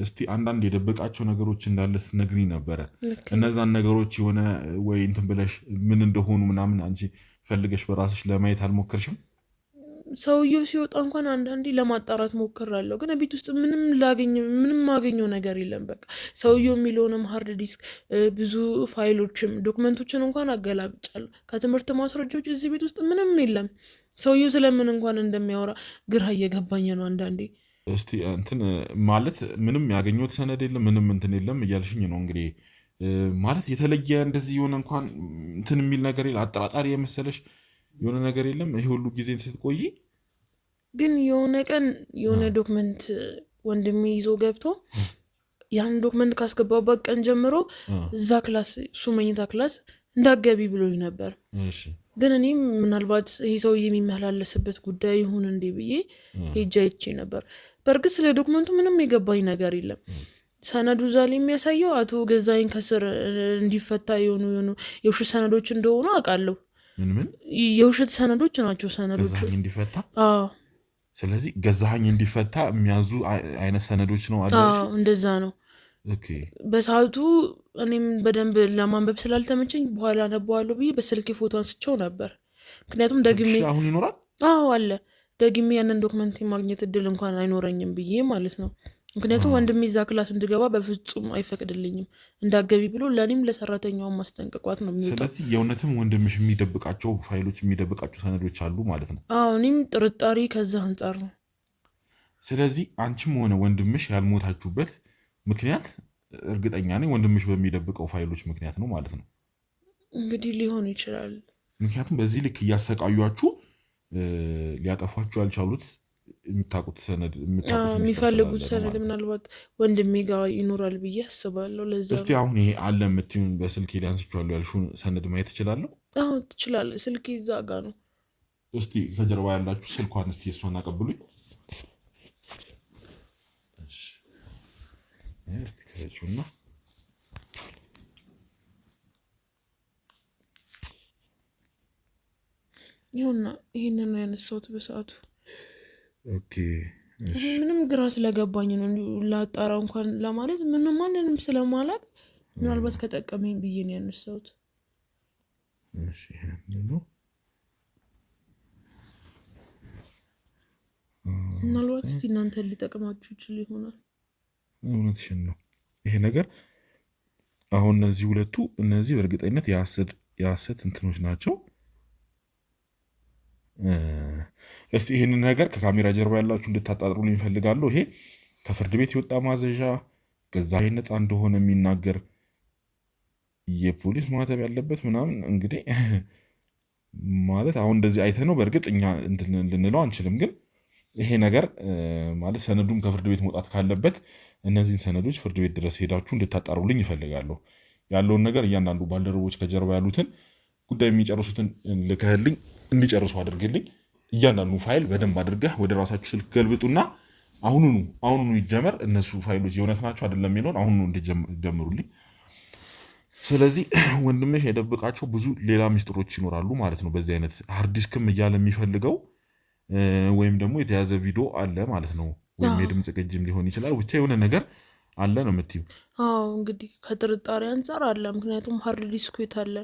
እስቲ አንዳንድ የደበቃቸው ነገሮች እንዳለ ስትነግሪኝ ነበረ። እነዛን ነገሮች የሆነ ወይ እንትን ብለሽ ምን እንደሆኑ ምናምን አንቺ ፈልገሽ በራስሽ ለማየት አልሞከርሽም? ሰውየው ሲወጣ እንኳን አንዳንዴ ለማጣራት ሞክራለሁ፣ ግን ቤት ውስጥ ምንም ማገኘው ነገር የለም። በቃ ሰውየው የሚለውንም ሃርድ ዲስክ ብዙ ፋይሎችም ዶክመንቶችን እንኳን አገላብጫለሁ። ከትምህርት ማስረጃዎች እዚህ ቤት ውስጥ ምንም የለም። ሰውየው ስለምን እንኳን እንደሚያወራ ግራ እየገባኝ ነው አንዳንዴ። እስቲ እንትን ማለት ምንም ያገኘሁት ሰነድ የለም ምንም እንትን የለም እያልሽኝ ነው እንግዲህ ማለት የተለየ እንደዚህ የሆነ እንኳን እንትን የሚል ነገር የለ አጠራጣሪ የመሰለሽ የሆነ ነገር የለም? ይሄ ሁሉ ጊዜ ስትቆይ ግን የሆነ ቀን የሆነ ዶክመንት ወንድሜ ይዞ ገብቶ ያን ዶክመንት ካስገባበት ቀን ጀምሮ እዛ ክላስ እሱ መኝታ ክላስ እንዳገቢ ብሎኝ ነበር። ግን እኔም ምናልባት ይሄ ሰው የሚመላለስበት ጉዳይ ይሁን እንዴ ብዬ ሄጄ አይቼ ነበር። በእርግጥ ስለ ዶክመንቱ ምንም የገባኝ ነገር የለም። ሰነዱ ዛሬ የሚያሳየው አቶ ገዛኸኝ ከስር እንዲፈታ የሆኑ የውሸት ሰነዶች እንደሆኑ አውቃለሁ። ምን የውሸት ሰነዶች ናቸው ሰነዶቹ ገዛኸኝ እንዲፈታ ስለዚህ ገዛኸኝ እንዲፈታ የሚያዙ አይነት ሰነዶች ነው አይደል እንደዛ ነው ኦኬ በሰዓቱ እኔም በደንብ ለማንበብ ስላልተመቸኝ በኋላ አነባዋለሁ ብዬ በስልኬ ፎቶ አንስቼው ነበር ምክንያቱም ደግሜ አሁን ይኖራል አለ ደግሜ ያንን ዶክመንት ማግኘት እድል እንኳን አይኖረኝም ብዬ ማለት ነው ምክንያቱም ወንድሜ እዛ ክላስ እንድገባ በፍጹም አይፈቅድልኝም እንዳገቢ ብሎ ለኔም ለሰራተኛውም ማስጠንቀቋት ነው የሚወጣው ስለዚህ የእውነትም ወንድምሽ የሚደብቃቸው ፋይሎች የሚደብቃቸው ሰነዶች አሉ ማለት ነው እኔም ጥርጣሬ ከዛ አንጻር ነው ስለዚህ አንቺም ሆነ ወንድምሽ ያልሞታችሁበት ምክንያት እርግጠኛ ነኝ ወንድምሽ በሚደብቀው ፋይሎች ምክንያት ነው ማለት ነው እንግዲህ ሊሆን ይችላል ምክንያቱም በዚህ ልክ እያሰቃዩአችሁ ሊያጠፏችሁ ያልቻሉት የምታውቁት ሰነድ የሚፈልጉት ሰነድ ምናልባት ወንድሜ ጋር ይኖራል ብዬ አስባለሁ ለዛ እስቲ አሁን ይሄ አለ የምትይውን በስልኬ ሊያንስቻለሁ ያልሽውን ሰነድ ማየት እችላለሁ ትችላለህ ስልኬ እዛ ጋር ነው እስቲ ከጀርባ ያላችሁ ስልኳን እስቲ እሷን አቀብሉኝ እስቲ ከለችውና ይሁንና ይሄንን ነው ያነሳሁት በሰዓቱ ኦኬ ምንም ግራ ስለገባኝ ነው ላጣራ እንኳን ለማለት ምንም ማንንም ስለማላቅ ምናልባት ከጠቀመኝ ብዬ ነው ያነሳሁት እሺ ነው ምናልባት እስቲ እናንተ ሊጠቅማችሁ ይችል ይሆናል እውነትሽን ነው ይሄ ነገር አሁን እነዚህ ሁለቱ እነዚህ በእርግጠኝነት የሐሰት እንትኖች ናቸው እስቲ ይሄንን ነገር ከካሜራ ጀርባ ያላችሁ እንድታጣጥሩልኝ እፈልጋለሁ ይሄ ከፍርድ ቤት የወጣ ማዘዣ ገዛኸኝ ነፃ እንደሆነ የሚናገር የፖሊስ ማህተም ያለበት ምናምን እንግዲህ ማለት አሁን እንደዚህ አይተነው በእርግጥ እኛ ልንለው አንችልም ግን ይሄ ነገር ማለት ሰነዱም ከፍርድ ቤት መውጣት ካለበት እነዚህን ሰነዶች ፍርድ ቤት ድረስ ሄዳችሁ እንድታጣሩልኝ እፈልጋለሁ ያለውን ነገር እያንዳንዱ ባልደረቦች ከጀርባ ያሉትን ጉዳይ የሚጨርሱትን ልከህልኝ እንዲጨርሱ አድርግልኝ እያንዳንዱ ፋይል በደንብ አድርገህ ወደ ራሳችሁ ስልክ ገልብጡና አሁኑኑ ይጀመር እነሱ ፋይሎች የእውነት ናቸው አይደለም የሚለውን አሁኑኑ እንዲጀምሩልኝ ስለዚህ ወንድምሽ የደብቃቸው ብዙ ሌላ ሚስጥሮች ይኖራሉ ማለት ነው በዚህ አይነት ሃርድ ዲስክም እያለ የሚፈልገው ወይም ደግሞ የተያዘ ቪዲዮ አለ ማለት ነው ወይም የድምጽ ቅጂም ሊሆን ይችላል ብቻ የሆነ ነገር አለ ነው የምትይው እንግዲህ ከጥርጣሬ አንጻር አለ ምክንያቱም ሃርድ ዲስኩ የታለ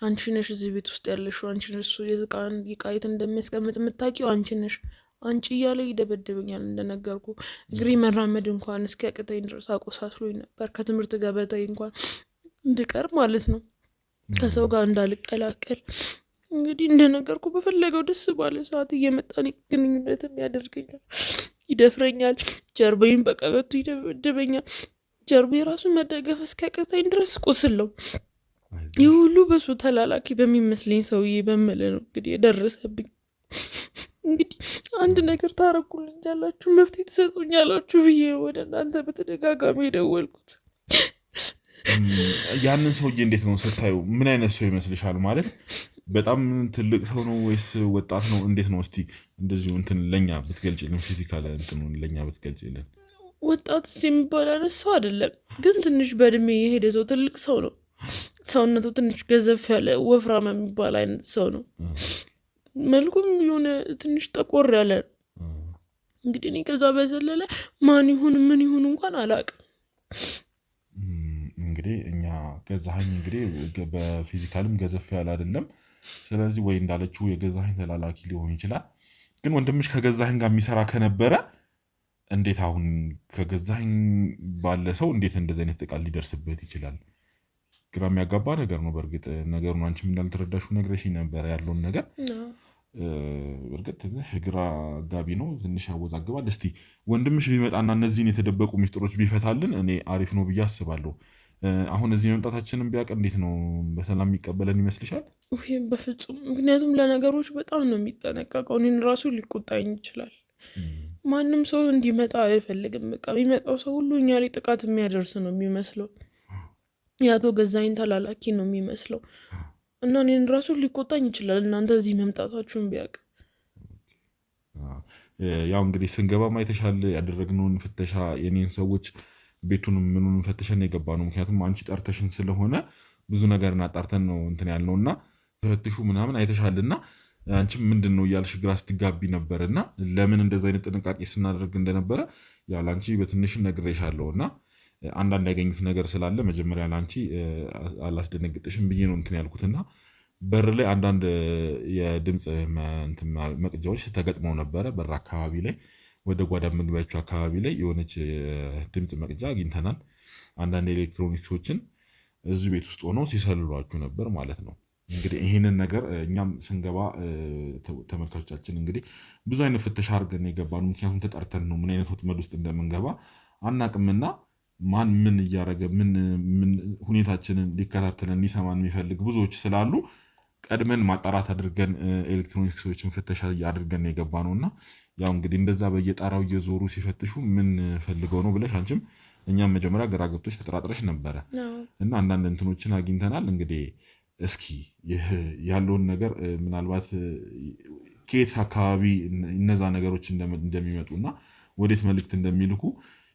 አንቺ ነሽ እዚህ ቤት ውስጥ ያለሽው አንቺ ነሽ የቃየት እንደሚያስቀምጥ የምታውቂው አንቺ ነሽ አንቺ እያለ ይደበድበኛል እንደነገርኩ እግሬ መራመድ እንኳን እስኪያቅተኝ ድረስ አቆሳስሎኝ ነበር ከትምህርት ገበታዬ እንኳን እንድቀር ማለት ነው ከሰው ጋር እንዳልቀላቀል እንግዲህ እንደነገርኩ በፈለገው ደስ ባለ ሰዓት እየመጣን ግንኙነትም ያደርገኛል ይደፍረኛል ጀርባዬን በቀበቶ ይደበድበኛል ጀርባዬ ራሱ መደገፍ እስኪያቅተኝ ድረስ ቁስለው ይህ ሁሉ በሱ ተላላኪ በሚመስለኝ ሰውዬ በመለ ነው እንግዲህ የደረሰብኝ እንግዲህ አንድ ነገር ታረጉልኛላችሁ መፍትሄ ትሰጡኛላችሁ ብዬ ወደ እናንተ በተደጋጋሚ የደወልኩት ያንን ሰውዬ እንዴት ነው ስታዩ ምን አይነት ሰው ይመስልሻል ማለት በጣም ትልቅ ሰው ነው ወይስ ወጣት ነው እንዴት ነው እስቲ እንደዚሁ እንትን ለኛ ብትገልጪልን ፊዚካል እንትን ለኛ ብትገልጪልን ወጣት የሚባል አይነት ሰው አይደለም ግን ትንሽ በእድሜ የሄደ ሰው ትልቅ ሰው ነው ሰውነቱ ትንሽ ገዘፍ ያለ ወፍራም የሚባል አይነት ሰው ነው መልኩም የሆነ ትንሽ ጠቆር ያለ እንግዲህ እኔ ከዛ በዘለለ ማን ይሁን ምን ይሁን እንኳን አላውቅም እንግዲህ እኛ ገዛኸኝ እንግዲህ በፊዚካልም ገዘፍ ያለ አይደለም ስለዚህ ወይ እንዳለችው የገዛኸኝ ተላላኪ ሊሆን ይችላል ግን ወንድምሽ ከገዛኸኝ ጋር የሚሰራ ከነበረ እንዴት አሁን ከገዛኸኝ ባለ ሰው እንዴት እንደዚህ አይነት ጥቃት ሊደርስበት ይችላል ግራ የሚያጋባ ነገር ነው በእርግጥ ነገሩን አንቺም እንዳልተረዳሽው ነግረሽኝ ነበር ያለውን ነገር በእርግጥ ትንሽ ግራ አጋቢ ነው ትንሽ ያወዛግባል እስቲ ወንድምሽ ቢመጣና እነዚህን የተደበቁ ሚስጥሮች ቢፈታልን እኔ አሪፍ ነው ብዬ አስባለሁ አሁን እዚህ መምጣታችንን ቢያውቅ እንዴት ነው በሰላም የሚቀበለን ይመስልሻል በፍጹም ምክንያቱም ለነገሮች በጣም ነው የሚጠነቀቀው እኔን ራሱ ሊቆጣኝ ይችላል ማንም ሰው እንዲመጣ አይፈልግም በቃ የሚመጣው ሰው ሁሉ እኛ ላይ ጥቃት የሚያደርስ ነው የሚመስለው ያቶ ገዛኸኝ ተላላኪ ነው የሚመስለው እና እኔን ራሱ ሊቆጣኝ ይችላል እናንተ እዚህ መምጣታችሁን ቢያውቅ ያው እንግዲህ ስንገባ ማይተሻል ያደረግነውን ፍተሻ የኔን ሰዎች ቤቱን ምኑን ፈተሸን የገባ ነው ምክንያቱም አንቺ ጠርተሽን ስለሆነ ብዙ ነገርን አጣርተን ነው እንትን ያልነውና ተፈትሹ ምናምን አይተሻልና አንቺም ምንድነው እያልሽ ግራ ስትጋቢ ነበርና ለምን እንደዚህ አይነት ጥንቃቄ ስናደርግ እንደነበረ ያው ላንቺ በትንሽ ነግሬሻለሁና አንዳንድ ያገኙት ነገር ስላለ መጀመሪያ ላንቺ አላስደነግጥሽም ብዬ ነው እንትን ያልኩትና በር ላይ አንዳንድ የድምጽ መቅጃዎች ተገጥመው ነበረ። በር አካባቢ ላይ ወደ ጓዳ መግቢያቸው አካባቢ ላይ የሆነች ድምጽ መቅጃ አግኝተናል። አንዳንድ ኤሌክትሮኒክሶችን እዚህ ቤት ውስጥ ሆነው ሲሰልሏችሁ ነበር ማለት ነው። እንግዲህ ይህንን ነገር እኛም ስንገባ ተመልካቾቻችን እንግዲህ ብዙ አይነት ፍተሻ አድርገን የገባነው ምክንያቱም ተጠርተን ነው ምን አይነት ወጥመድ ውስጥ እንደምንገባ አናቅምና ማን ምን እያደረገ ምን ሁኔታችንን ሊከታተለን ሊሰማን የሚፈልግ ብዙዎች ስላሉ ቀድመን ማጣራት አድርገን ኤሌክትሮኒክሶችን ፍተሻ አድርገን የገባነውና ያው እንግዲህ እንደዛ በየጣራው እየዞሩ ሲፈትሹ ምን ፈልገው ነው ብለሽ አንቺም እኛም መጀመሪያ ግራ ገብቶሽ ተጠራጥረሽ ነበረ እና አንዳንድ እንትኖችን አግኝተናል። እንግዲህ እስኪ ያለውን ነገር ምናልባት ከየት አካባቢ እነዛ ነገሮች እንደሚመጡና ወዴት መልእክት እንደሚልኩ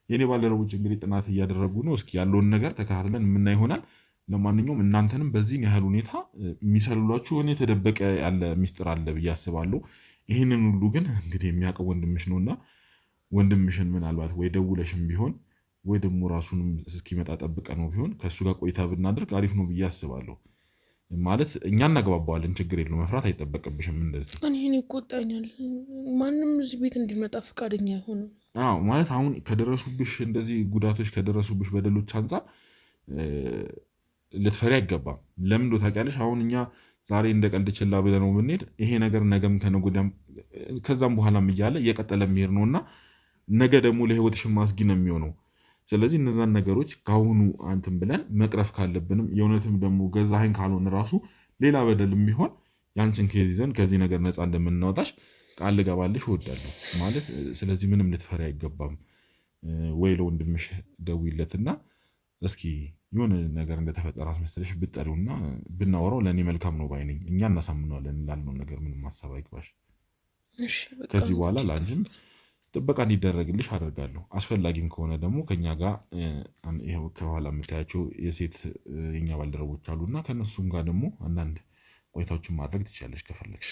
የኔ ባልደረቦች እንግዲህ ጥናት እያደረጉ ነው። እስኪ ያለውን ነገር ተከታትለን የምናይ ይሆናል። ለማንኛውም እናንተንም በዚህን ያህል ሁኔታ የሚሰልሏችሁ ሆነ የተደበቀ ያለ ሚስጥር አለ ብዬ አስባለሁ። ይህንን ሁሉ ግን እንግዲህ የሚያውቀው ወንድምሽ ነውና ወንድምሽን ምናልባት ወይ ደውለሽም ቢሆን ወይ ደግሞ ራሱንም እስኪመጣ ጠብቀ ነው ቢሆን ከእሱ ጋር ቆይታ ብናደርግ አሪፍ ነው ብዬ አስባለሁ። ማለት እኛ እናግባባዋለን፣ ችግር የለውም፣ መፍራት አይጠበቅብሽም። እንደዚህ እኔን ይቆጣኛል። ማንም እዚህ ቤት እንዲመጣ ፈቃደኛ አይሆንም። ማለት አሁን ከደረሱብሽ እንደዚህ ጉዳቶች ከደረሱብሽ በደሎች አንጻር ልትፈሪ አይገባም። ለምን ታውቂያለሽ? አሁን እኛ ዛሬ እንደ ቀልድ ችላ ብለን ነው ብንሄድ ይሄ ነገር ነገም ከነገ ወዲያም ከዛም በኋላም እያለ እየቀጠለ የሚሄድ ነውና ነገ ደግሞ ለህይወትሽ ማስጊ ነው የሚሆነው። ስለዚህ እነዛን ነገሮች ካሁኑ አንተም ብለን መቅረፍ ካለብንም የእውነትም ደግሞ ገዛኸኝ ካልሆነ ራሱ ሌላ በደልም ቢሆን ያንቺን ኬዝ ይዘን ከዚህ ነገር ነፃ እንደምናወጣሽ ቃል ልገባልሽ እወዳለሁ ማለት። ስለዚህ ምንም ልትፈሪ አይገባም። ወይ ለወንድምሽ ደውይለትና እስኪ የሆነ ነገር እንደተፈጠረ አስመስለሽ ብትጠሪውና ብናወራው ለእኔ መልካም ነው ባይ ነኝ። እኛ እናሳምነዋለን እንዳልነው ነገር ምንም ሀሳብ አይግባሽ። ከዚህ በኋላ ለአንቺም ጥበቃ እንዲደረግልሽ አደርጋለሁ። አስፈላጊም ከሆነ ደግሞ ከኛ ጋር ይኸው ከኋላ የምታያቸው የሴት የኛ ባልደረቦች አሉና ከነሱም ጋር ደግሞ አንዳንድ ቆይታዎችን ማድረግ ትችላለሽ ከፈለግሽ።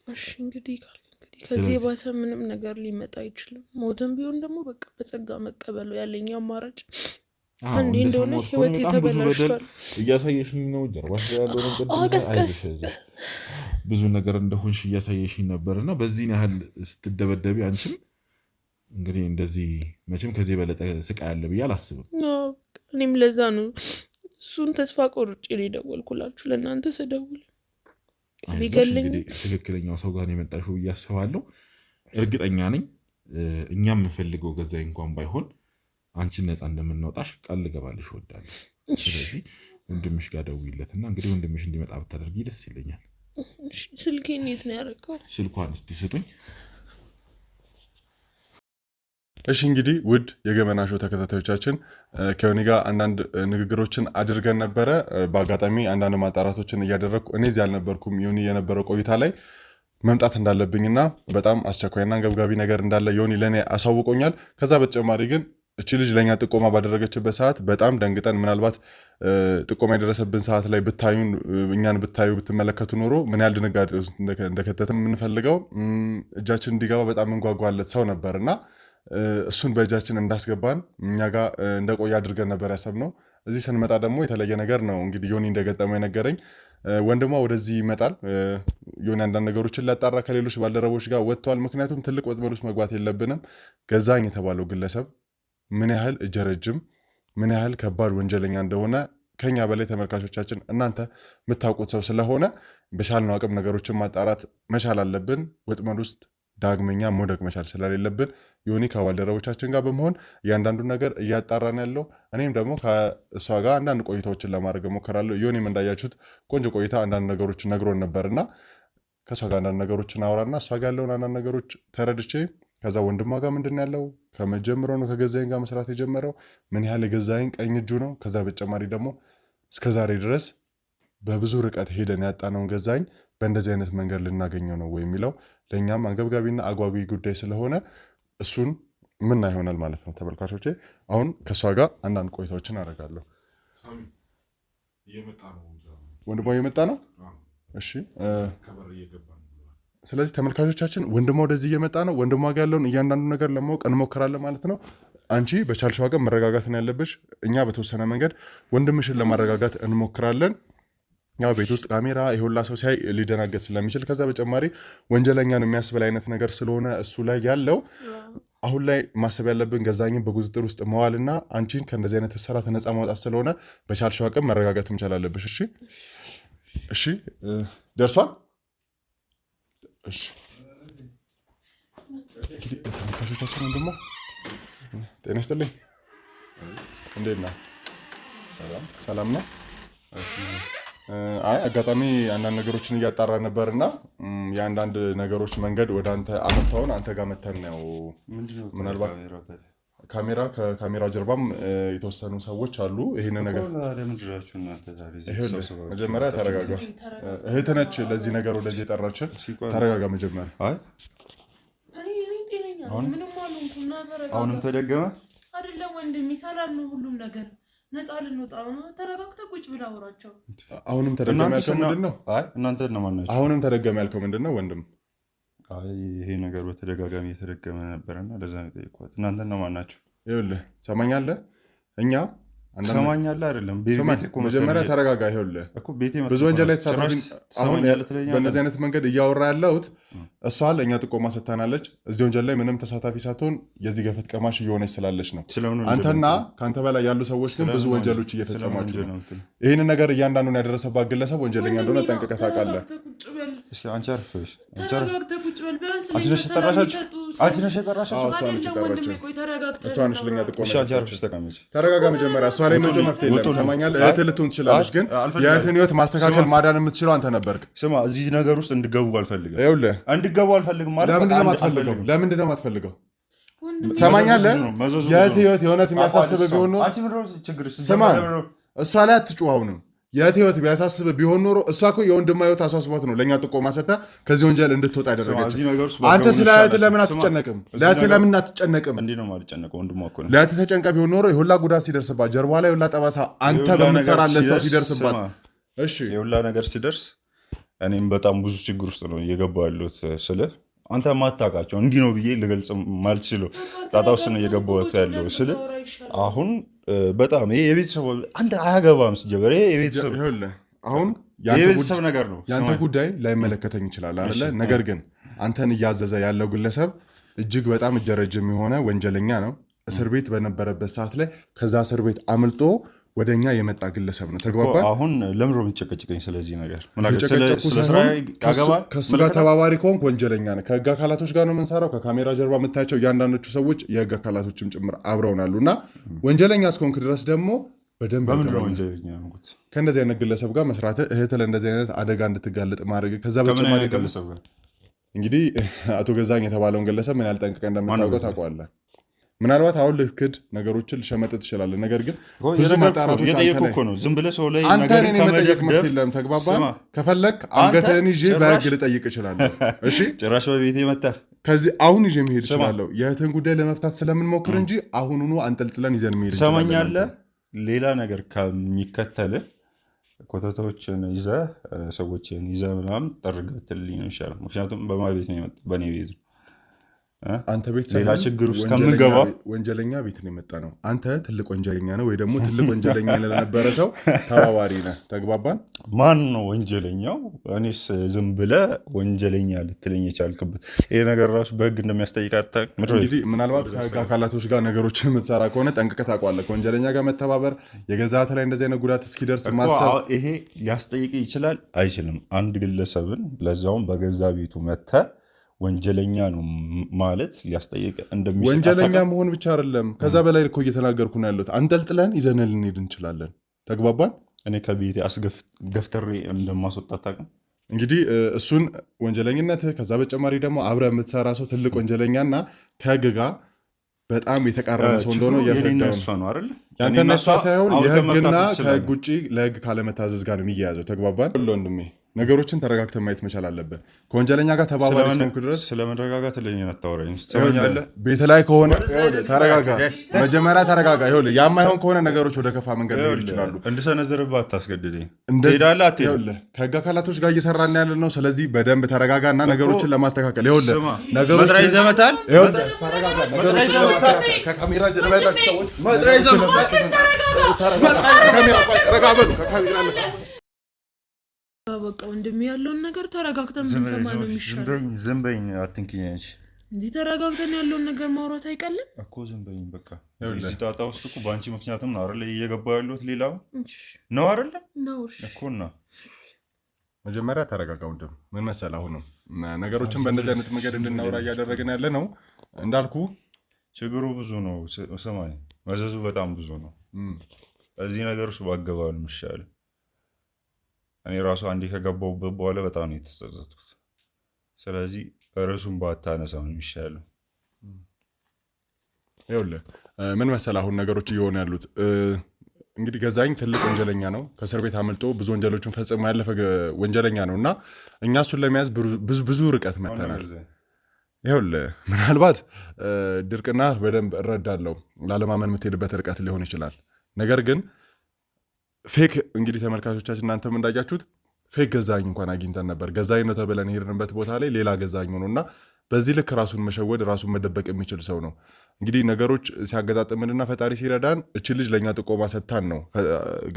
እሺ እንግዲህ ከዚህ የባሰ ምንም ነገር ሊመጣ አይችልም። ሞትም ቢሆን ደግሞ በቃ በጸጋ መቀበሉ ያለኝ አማራጭ አንዴ እንደሆነ ህይወት የተበላሽቷል። እያሳየሽኝ ነው ጀርባሽ ያለውን ብዙ ነገር እንደሆንሽ እያሳየሽኝ ነበርና በዚህን ያህል ስትደበደቢ አንቺም እንግዲህ እንደዚህ መቼም ከዚህ የበለጠ ስቃይ ያለ ብዬ አላስብም። እኔም ለዛ ነው እሱን ተስፋ ቆርጬ ነው የደወልኩላችሁ። ለእናንተ ስደውል ቢገለኝ ትክክለኛው ሰው ጋር የመጣሽው ብዬ አስባለሁ። እርግጠኛ ነኝ እኛም የምፈልገው ገዛኝ እንኳን ባይሆን አንቺን ነፃ እንደምናወጣሽ ቃል ልገባልሽ እወዳለሁ። ስለዚህ ወንድምሽ ጋር ደውይለትና እንግዲህ ወንድምሽ እንዲመጣ ብታደርጊ ደስ ይለኛል። ስልኬን የት ነው ያደረገው? ስልኳን እስቲ ስጡኝ። እሺ እንግዲህ ውድ የገመና ሾው ተከታታዮቻችን ከዮኒ ጋር አንዳንድ ንግግሮችን አድርገን ነበረ። በአጋጣሚ አንዳንድ ማጣራቶችን እያደረግኩ እኔ እዚህ አልነበርኩም። ዮኒ የነበረው ቆይታ ላይ መምጣት እንዳለብኝና በጣም አስቸኳይና አንገብጋቢ ነገር እንዳለ ዮኒ ለእኔ አሳውቆኛል። ከዛ በተጨማሪ ግን እቺ ልጅ ለኛ ጥቆማ ባደረገችበት ሰዓት በጣም ደንግጠን ምናልባት ጥቆማ የደረሰብን ሰዓት ላይ ብታዩን እኛን ብታዩ ብትመለከቱ ኖሮ ምን ያህል ድንጋጤ እንደከተተን የምንፈልገው እጃችን እንዲገባ በጣም እንጓጓለት ሰው ነበርና እሱን በእጃችን እንዳስገባን እኛ ጋር እንደቆየ አድርገን ነበር ያሰብነው። እዚህ ስንመጣ ደግሞ የተለየ ነገር ነው እንግዲህ ዮኒ እንደገጠመው የነገረኝ። ወንድሟ ወደዚህ ይመጣል። ዮኒ አንዳንድ ነገሮችን ሊያጣራ ከሌሎች ባልደረቦች ጋር ወጥቷል። ምክንያቱም ትልቅ ወጥመድ ውስጥ መግባት የለብንም። ገዛኝ የተባለው ግለሰብ ምን ያህል እጀረጅም ምን ያህል ከባድ ወንጀለኛ እንደሆነ ከኛ በላይ ተመልካቾቻችን እናንተ የምታውቁት ሰው ስለሆነ በቻልነው አቅም ነገሮችን ማጣራት መቻል አለብን። ወጥመድ ውስጥ ዳግመኛ መውደቅ መቻል ስለሌለብን ዮኒ ከባልደረቦቻችን ጋር በመሆን እያንዳንዱ ነገር እያጣራን ያለው። እኔም ደግሞ ከእሷ ጋር አንዳንድ ቆይታዎችን ለማድረግ እሞክራለሁ። ዮኒም እንዳያችሁት ቆንጆ ቆይታ አንዳንድ ነገሮች ነግሮን ነበርና ከእሷ ጋር አንዳንድ ነገሮችን አውራና እሷ ጋር ያለውን አንዳንድ ነገሮች ተረድቼ ከዛ ወንድሟ ጋር ምንድን ያለው ከመጀመሪያው ነው ከገዛኝ ጋር መስራት የጀመረው ምን ያህል የገዛኝ ቀኝ እጁ ነው። ከዛ በተጨማሪ ደግሞ እስከዛሬ ድረስ በብዙ ርቀት ሄደን ያጣነውን ገዛኝ በእንደዚህ አይነት መንገድ ልናገኘው ነው ወይ የሚለው ለእኛም አንገብጋቢና አጓጊ ጉዳይ ስለሆነ እሱን ምን ይሆናል ማለት ነው። ተመልካቾቼ አሁን ከእሷ ጋር አንዳንድ ቆይታዎችን አደርጋለሁ። ወንድሟ እየመጣ ነው። እሺ ስለዚህ ተመልካቾቻችን ወንድሟ ወደዚህ እየመጣ ነው። ወንድሟ ጋር ያለውን እያንዳንዱ ነገር ለማወቅ እንሞክራለን ማለት ነው። አንቺ በቻልሽው አቅም መረጋጋት ነው ያለብሽ። እኛ በተወሰነ መንገድ ወንድምሽን ለማረጋጋት እንሞክራለን። ያው ቤት ውስጥ ካሜራ የሁላ ሰው ሲያይ ሊደናገጥ ስለሚችል ከዛ በተጨማሪ ወንጀለኛ ነው የሚያስብል አይነት ነገር ስለሆነ እሱ ላይ ያለው አሁን ላይ ማሰብ ያለብን ገዛኝን በቁጥጥር ውስጥ መዋልና አንቺን ከእንደዚህ አይነት እስራት ነፃ ማውጣት ስለሆነ በቻልሽው አቅም መረጋጋት መቻል አለብሽ። እሺ እሺ ደርሷል። እሺ ተመልካቾቻችን ወንድሟ ጤና ይስጥልኝ። እንዴት ነህ? ሰላም ነው። አይ አጋጣሚ አንዳንድ ነገሮችን እያጣራ ነበርና የአንዳንድ ነገሮች መንገድ ወደ አንተ አመጣውን አንተ ጋር መተን ነው። ምናልባት ከካሜራ ጀርባም የተወሰኑ ሰዎች አሉ። ይሄን ነገር መጀመሪያ ተረጋጋ። እህት ነች ለዚህ ነገር ወደዚህ የጠራች። ተረጋጋ መጀመሪያ። አይ አሁንም ተደገመ አይደለም ወንድሜ፣ ሰላም ነው ሁሉም ነገር ነፃ ልንወጣ ነው። ተረጋግተህ ቁጭ ብለህ አውራቸው። አሁንም ተደገመ ያልከው ምንድን ነው? አይ እናንተ እነማን ናችሁ? አሁንም ተደገመ ያልከው ምንድን ነው ወንድም? አይ ይሄ ነገር በተደጋጋሚ የተደገመ ነበርና ለዛ ነው የጠየኳት። እናንተ እነማን ናችሁ? ይኸውልህ ሰማኛለህ፣ እኛ ሰማኛለህ አይደለም መጀመሪያ ተረጋጋ። ይኸውልህ ብዙ ወንጀል ላይ ተሳታፊ አሁን በእነዚህ አይነት መንገድ እያወራ ያለሁት እሷ ለእኛ ጥቆማ ሰጥታናለች። እዚህ ወንጀል ላይ ምንም ተሳታፊ ሳትሆን የዚህ ገፈት ቀማሽ እየሆነች ስላለች ነው። አንተና ከአንተ በላይ ያሉ ሰዎች ግን ብዙ ወንጀሎች እየፈጸማችሁ ነው። ይህንን ነገር እያንዳንዱን ያደረሰባት ግለሰብ ወንጀለኛ እንደሆነ ጠንቅቀህ ታውቃለህ። አንቺ አርፈሽ አንቺ ነሽ የጠራሻቸው። እሷ ነች ለእኛ ጥቆማ። ተረጋጋ መጀመሪያ። እሷ ላይ መጮህ መፍትሄ የለም። ሰማኛለህ? እህትህ ልትሆን ትችላለች፣ ግን የእህትን ህይወት ማስተካከል ማዳን የምትችለው አንተ ነበርክ። ስማ እዚህ ነገር ውስጥ እንድገቡ አልፈልግም። ይኸውልህ እንድገቡ አልፈልግም ማለት ለምንድን ነው የማትፈልገው? ሰማኛለህ? የእህትህ ህይወት የእውነት የሚያሳስብህ ቢሆን ኖሮ ስማ፣ እሷ ላይ አትጩህ። አሁንም የእህትህ ህይወት ቢያሳስብህ ቢሆን ኖሮ እሷ እኮ የወንድሟ ህይወት አሳስቧት ነው ለእኛ ጥቆማ ሰጥታ ከዚህ ወንጀል እንድትወጣ ያደረገች። አንተ ስለ እህትህ ለምን አትጨነቅም? ለእህትህ ለምን አትጨነቅም? ለእህትህ ተጨንቀ ቢሆን ኖሮ የሁላ ጉዳት ሲደርስባት ጀርባ ላይ የሁላ ጠባሳ አንተ በምትሰራለት ሰው ሲደርስባት፣ እሺ የሁላ ነገር ሲደርስ እኔም በጣም ብዙ ችግር ውስጥ ነው እየገባሁ ያለሁት። ስለ አንተ ማታውቃቸው እንዲህ ነው ብዬ ልገልጽ ማልችለው ጣጣ ውስጥ ነው እየገባሁ ያለው። ስለ አሁን በጣም ይሄ የቤተሰብ አንተ አያገባም ሲጀመር ይሄ የቤተሰብ ነገር ነው። ያንተ ጉዳይ ላይመለከተኝ ይችላል አይደለ? ነገር ግን አንተን እያዘዘ ያለው ግለሰብ እጅግ በጣም እጀረጅም የሆነ ወንጀለኛ ነው። እስር ቤት በነበረበት ሰዓት ላይ ከዛ እስር ቤት አምልጦ ወደኛ የመጣ ግለሰብ ነው። ተግባባን? አሁን ለምሮ የሚጨቀጭቀኝ ስለዚህ ነገር ከእሱ ጋር ተባባሪ ከሆንክ ወንጀለኛ ነህ። ከህግ አካላቶች ጋር ነው የምንሰራው። ከካሜራ ጀርባ የምታያቸው እያንዳንዶቹ ሰዎች የህግ አካላቶችም ጭምር አብረውናሉ እና ወንጀለኛ እስከሆንክ ድረስ ደግሞ በደንብ ከእንደዚህ አይነት ግለሰብ ጋር መስራት እህት ለእንደዚህ አይነት አደጋ እንድትጋለጥ ማድረግ ከዛ በተጨማሪ እንግዲህ አቶ ገዛኝ የተባለውን ግለሰብ ምን ያህል ጠንቅቀህ እንደምታውቀው ታውቀዋለህ። ምናልባት አሁን ልክድ ነገሮችን ልሸመጥጥ ትችላለህ። ነገር ግን ብዙ ማጣራቶች ዝም ብለህ ሰው ላይ አንተ እኔን የመጠየቅ መብት የለም። ተግባባን? ከፈለክ አንገትህን ይዤ በህግ ልጠይቅ እችላለሁ። እሺ ጭራሽ በቤቴ መጣህ። ከዚህ አሁን ይዤ መሄድ እችላለሁ። የእህትህን ጉዳይ ለመፍታት ስለምንሞክር እንጂ አሁኑኑ አንጠልጥለን ይዘን መሄድ ትሰማኛለህ? ሌላ ነገር ከሚከተልህ ኮተቶችን ይዘህ ሰዎችን ይዘህ ምናምን ጠርግ ብትልኝ ነው ይሻላል። ምክንያቱም በማን ቤት ነው የመጣው? በእኔ ቤት ነው። አንተ ቤት ሌላ ችግር ውስጥ ከምንገባ ወንጀለኛ ቤት ነው የመጣ ነው። አንተ ትልቅ ወንጀለኛ ነው ወይ ደግሞ ትልቅ ወንጀለኛ ለነበረ ሰው ተባባሪ ነህ። ተግባባን? ማን ነው ወንጀለኛው? እኔስ ዝም ብለህ ወንጀለኛ ልትለኝ የቻልክበት ይሄ ነገር ራሱ በህግ እንደሚያስጠይቃት እንግዲህ ምናልባት ከህግ አካላቶች ጋር ነገሮችን የምትሰራ ከሆነ ጠንቅቀህ ታውቀዋለህ። ከወንጀለኛ ጋር መተባበር የገዛት ላይ እንደዚህ አይነት ጉዳት እስኪደርስ ማሰብ ይሄ ሊያስጠይቅ ይችላል አይችልም? አንድ ግለሰብን ለዛውም በገዛ ቤቱ መተህ ወንጀለኛ ነው ማለት ሊያስጠይቅ እንደሚችል ወንጀለኛ መሆን ብቻ አይደለም፣ ከዛ በላይ እኮ እየተናገርኩ ነው ያለሁት። አንጠልጥለን ይዘን ልንሄድ እንችላለን። ተግባባን? እኔ ከቤቴ ገፍትሬ እንደማስወጣት ታውቅም። እንግዲህ እሱን ወንጀለኝነት ከዛ በተጨማሪ ደግሞ አብረህ የምትሰራ ሰው ትልቅ ወንጀለኛና ከህግ ጋር በጣም የተቃረነ ሰው እንደሆነ እያስረዳሁ ነው አይደል? ያንተና እሷ ሳይሆን የህግና ከህግ ውጭ ለህግ ካለመታዘዝ ጋር ነው የሚያያዘው። ተግባባን? ወንድሜ ነገሮችን ተረጋግተን ማየት መቻል አለብን። ከወንጀለኛ ጋር ተባባሪ እስከሆንክ ድረስ ስለመረጋጋት ለኛ አታወራኝ። ትሰማኛለህ? ቤት ላይ ከሆነ ተረጋጋ፣ መጀመሪያ ተረጋጋ። ይኸውልህ ያማይሆን ከሆነ ነገሮች ወደ ከፋ መንገድ ሊሄዱ ይችላሉ። እንድሰነዝርብህ አታስገድደኝ። ትሄዳለህ አትሄድም? ከህግ አካላቶች ጋር እየሰራን ያለ ነው። ስለዚህ በደንብ ተረጋጋ እና ነገሮችን ለማስተካከል ይኸውልህ ነገሮች መጥሪያ ይዘህ መጣል። ተረጋጋ። ከካሜራ ጀርባ ያላችሁ ሰዎች መጥሪያ ይዘህ በቃ ወንድሜ ያለውን ነገር ተረጋግተን ብንሰማ ነው የሚሻለው። ዝም በይኝ፣ አትንኪኝ አንቺ። እንዲህ ተረጋግተን ያለውን ነገር ማውራት አይቀልም እኮ። ዝም በይኝ በቃ። እዚህ ጣጣ ውስጥ እኮ በአንቺ ምክንያትም ነው አይደል እየገባሁ ያለሁት። ሌላው ነው አይደል እኮ። እና መጀመሪያ ተረጋጋ ወንድም። ምን መሰለህ አሁንም ነገሮችን በእንደዚህ አይነት መንገድ እንድናወራ እያደረግን ያለ ነው። እንዳልኩ ችግሩ ብዙ ነው። ስማኝ፣ መዘዙ በጣም ብዙ ነው። እዚህ ነገር ውስጥ ባገባው ነው የሚሻለው። እኔ ራሱ አንዴ ከገባሁበት በኋላ በጣም ነው የተጸጸትኩት። ስለዚህ ርዕሱን ባታነሳው ነው የሚሻለው። ይኸውልህ ምን መሰለህ አሁን ነገሮች እየሆኑ ያሉት እንግዲህ ገዛኸኝ ትልቅ ወንጀለኛ ነው። ከእስር ቤት አመልጦ ብዙ ወንጀሎችን ፈጽሞ ያለፈ ወንጀለኛ ነው እና እኛ እሱን ለመያዝ ብዙ ርቀት መተናል። ይኸውልህ ምናልባት ድርቅና በደንብ እረዳለሁ፣ ላለማመን የምትሄድበት ርቀት ሊሆን ይችላል። ነገር ግን ፌክ እንግዲህ ተመልካቾቻችን እናንተም እንዳያችሁት ፌክ ገዛኸኝ እንኳን አግኝተን ነበር። ገዛኸኝ ነው ተብለን ሄድንበት ቦታ ላይ ሌላ ገዛኸኝ ሆኖ እና በዚህ ልክ ራሱን መሸወድ ራሱን መደበቅ የሚችል ሰው ነው። እንግዲህ ነገሮች ሲያገጣጥምንና ፈጣሪ ሲረዳን እቺ ልጅ ለእኛ ጥቆማ ሰጥታን ነው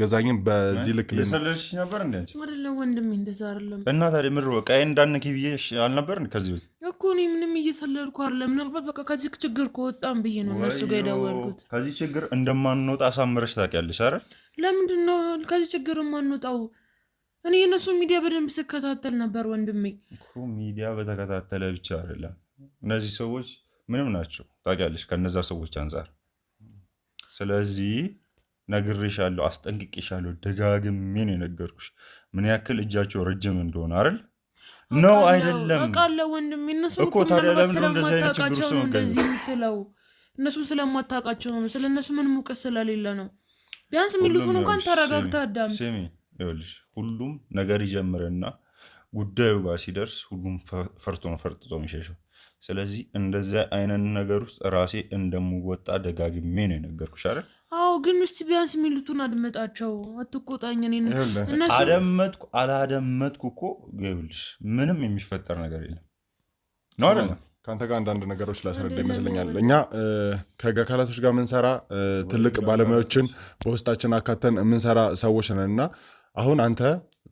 ገዛኸኝን በዚህ ልክ ሰለሽ ነበር እንዴ? አይደለም ወንድሜ፣ እንደዛ አይደለም። እና ታዲያ ምድር በቃ እንዳንኪ ብዬሽ አልነበር ከዚህ ቤት እኮ። እኔ ምንም እየሰለልኩ አይደለም። ምናልባት በቃ ከዚህ ችግር ከወጣን ብዬ ነው እነሱ ጋር የደወልኩት። ከዚህ ችግር እንደማንወጣ አሳምረሽ ታውቂያለሽ አይደል? ለምንድን ነው ከዚህ ችግር የማንወጣው? እኔ የእነሱን ሚዲያ በደንብ ስከታተል ነበር ወንድሜ። ሚዲያ በተከታተለ ብቻ አይደለም፣ እነዚህ ሰዎች ምንም ናቸው ታውቂያለሽ፣ ከነዛ ሰዎች አንጻር። ስለዚህ ነግሬሻለሁ፣ አስጠንቅቄሻለሁ፣ ደጋግሜ ነው የነገርኩሽ ምን ያክል እጃቸው ረጅም እንደሆነ አይደል? ነው አይደለም? አውቃለሁ ወንድሜ። እነሱ እኮ ታዲያ ለምን እንደዚህ አይነት ችግር ውስጥ ነው እንደዚህ የምትለው? እነሱን ስለማታውቃቸው ነው፣ ስለእነሱ ምንም እውቀት ስለሌለ ነው። ቢያንስ የሚሉትን እንኳን ተረጋግተህ አዳምጥ። ይኸውልሽ ሁሉም ነገር ይጀምርና ጉዳዩ ጋር ሲደርስ ሁሉም ፈርቶ ነው ፈርጥጦ የሚሸሸው። ስለዚህ እንደዚያ አይነት ነገር ውስጥ ራሴ እንደምወጣ ደጋግሜ ነው የነገርኩሽ አይደል? አዎ፣ ግን እስቲ ቢያንስ የሚሉትን አድመጣቸው። አትቆጣኝ። አደመጥኩ አላደመጥኩ እኮ ይኸውልሽ ምንም የሚፈጠር ነገር የለም ነው አይደለም? ከአንተ ጋር አንዳንድ ነገሮች ላስረዳ ይመስለኛል። እኛ ከህግ አካላቶች ጋር የምንሰራ ትልቅ ባለሙያዎችን በውስጣችን አካተን የምንሰራ ሰዎች ነን እና አሁን አንተ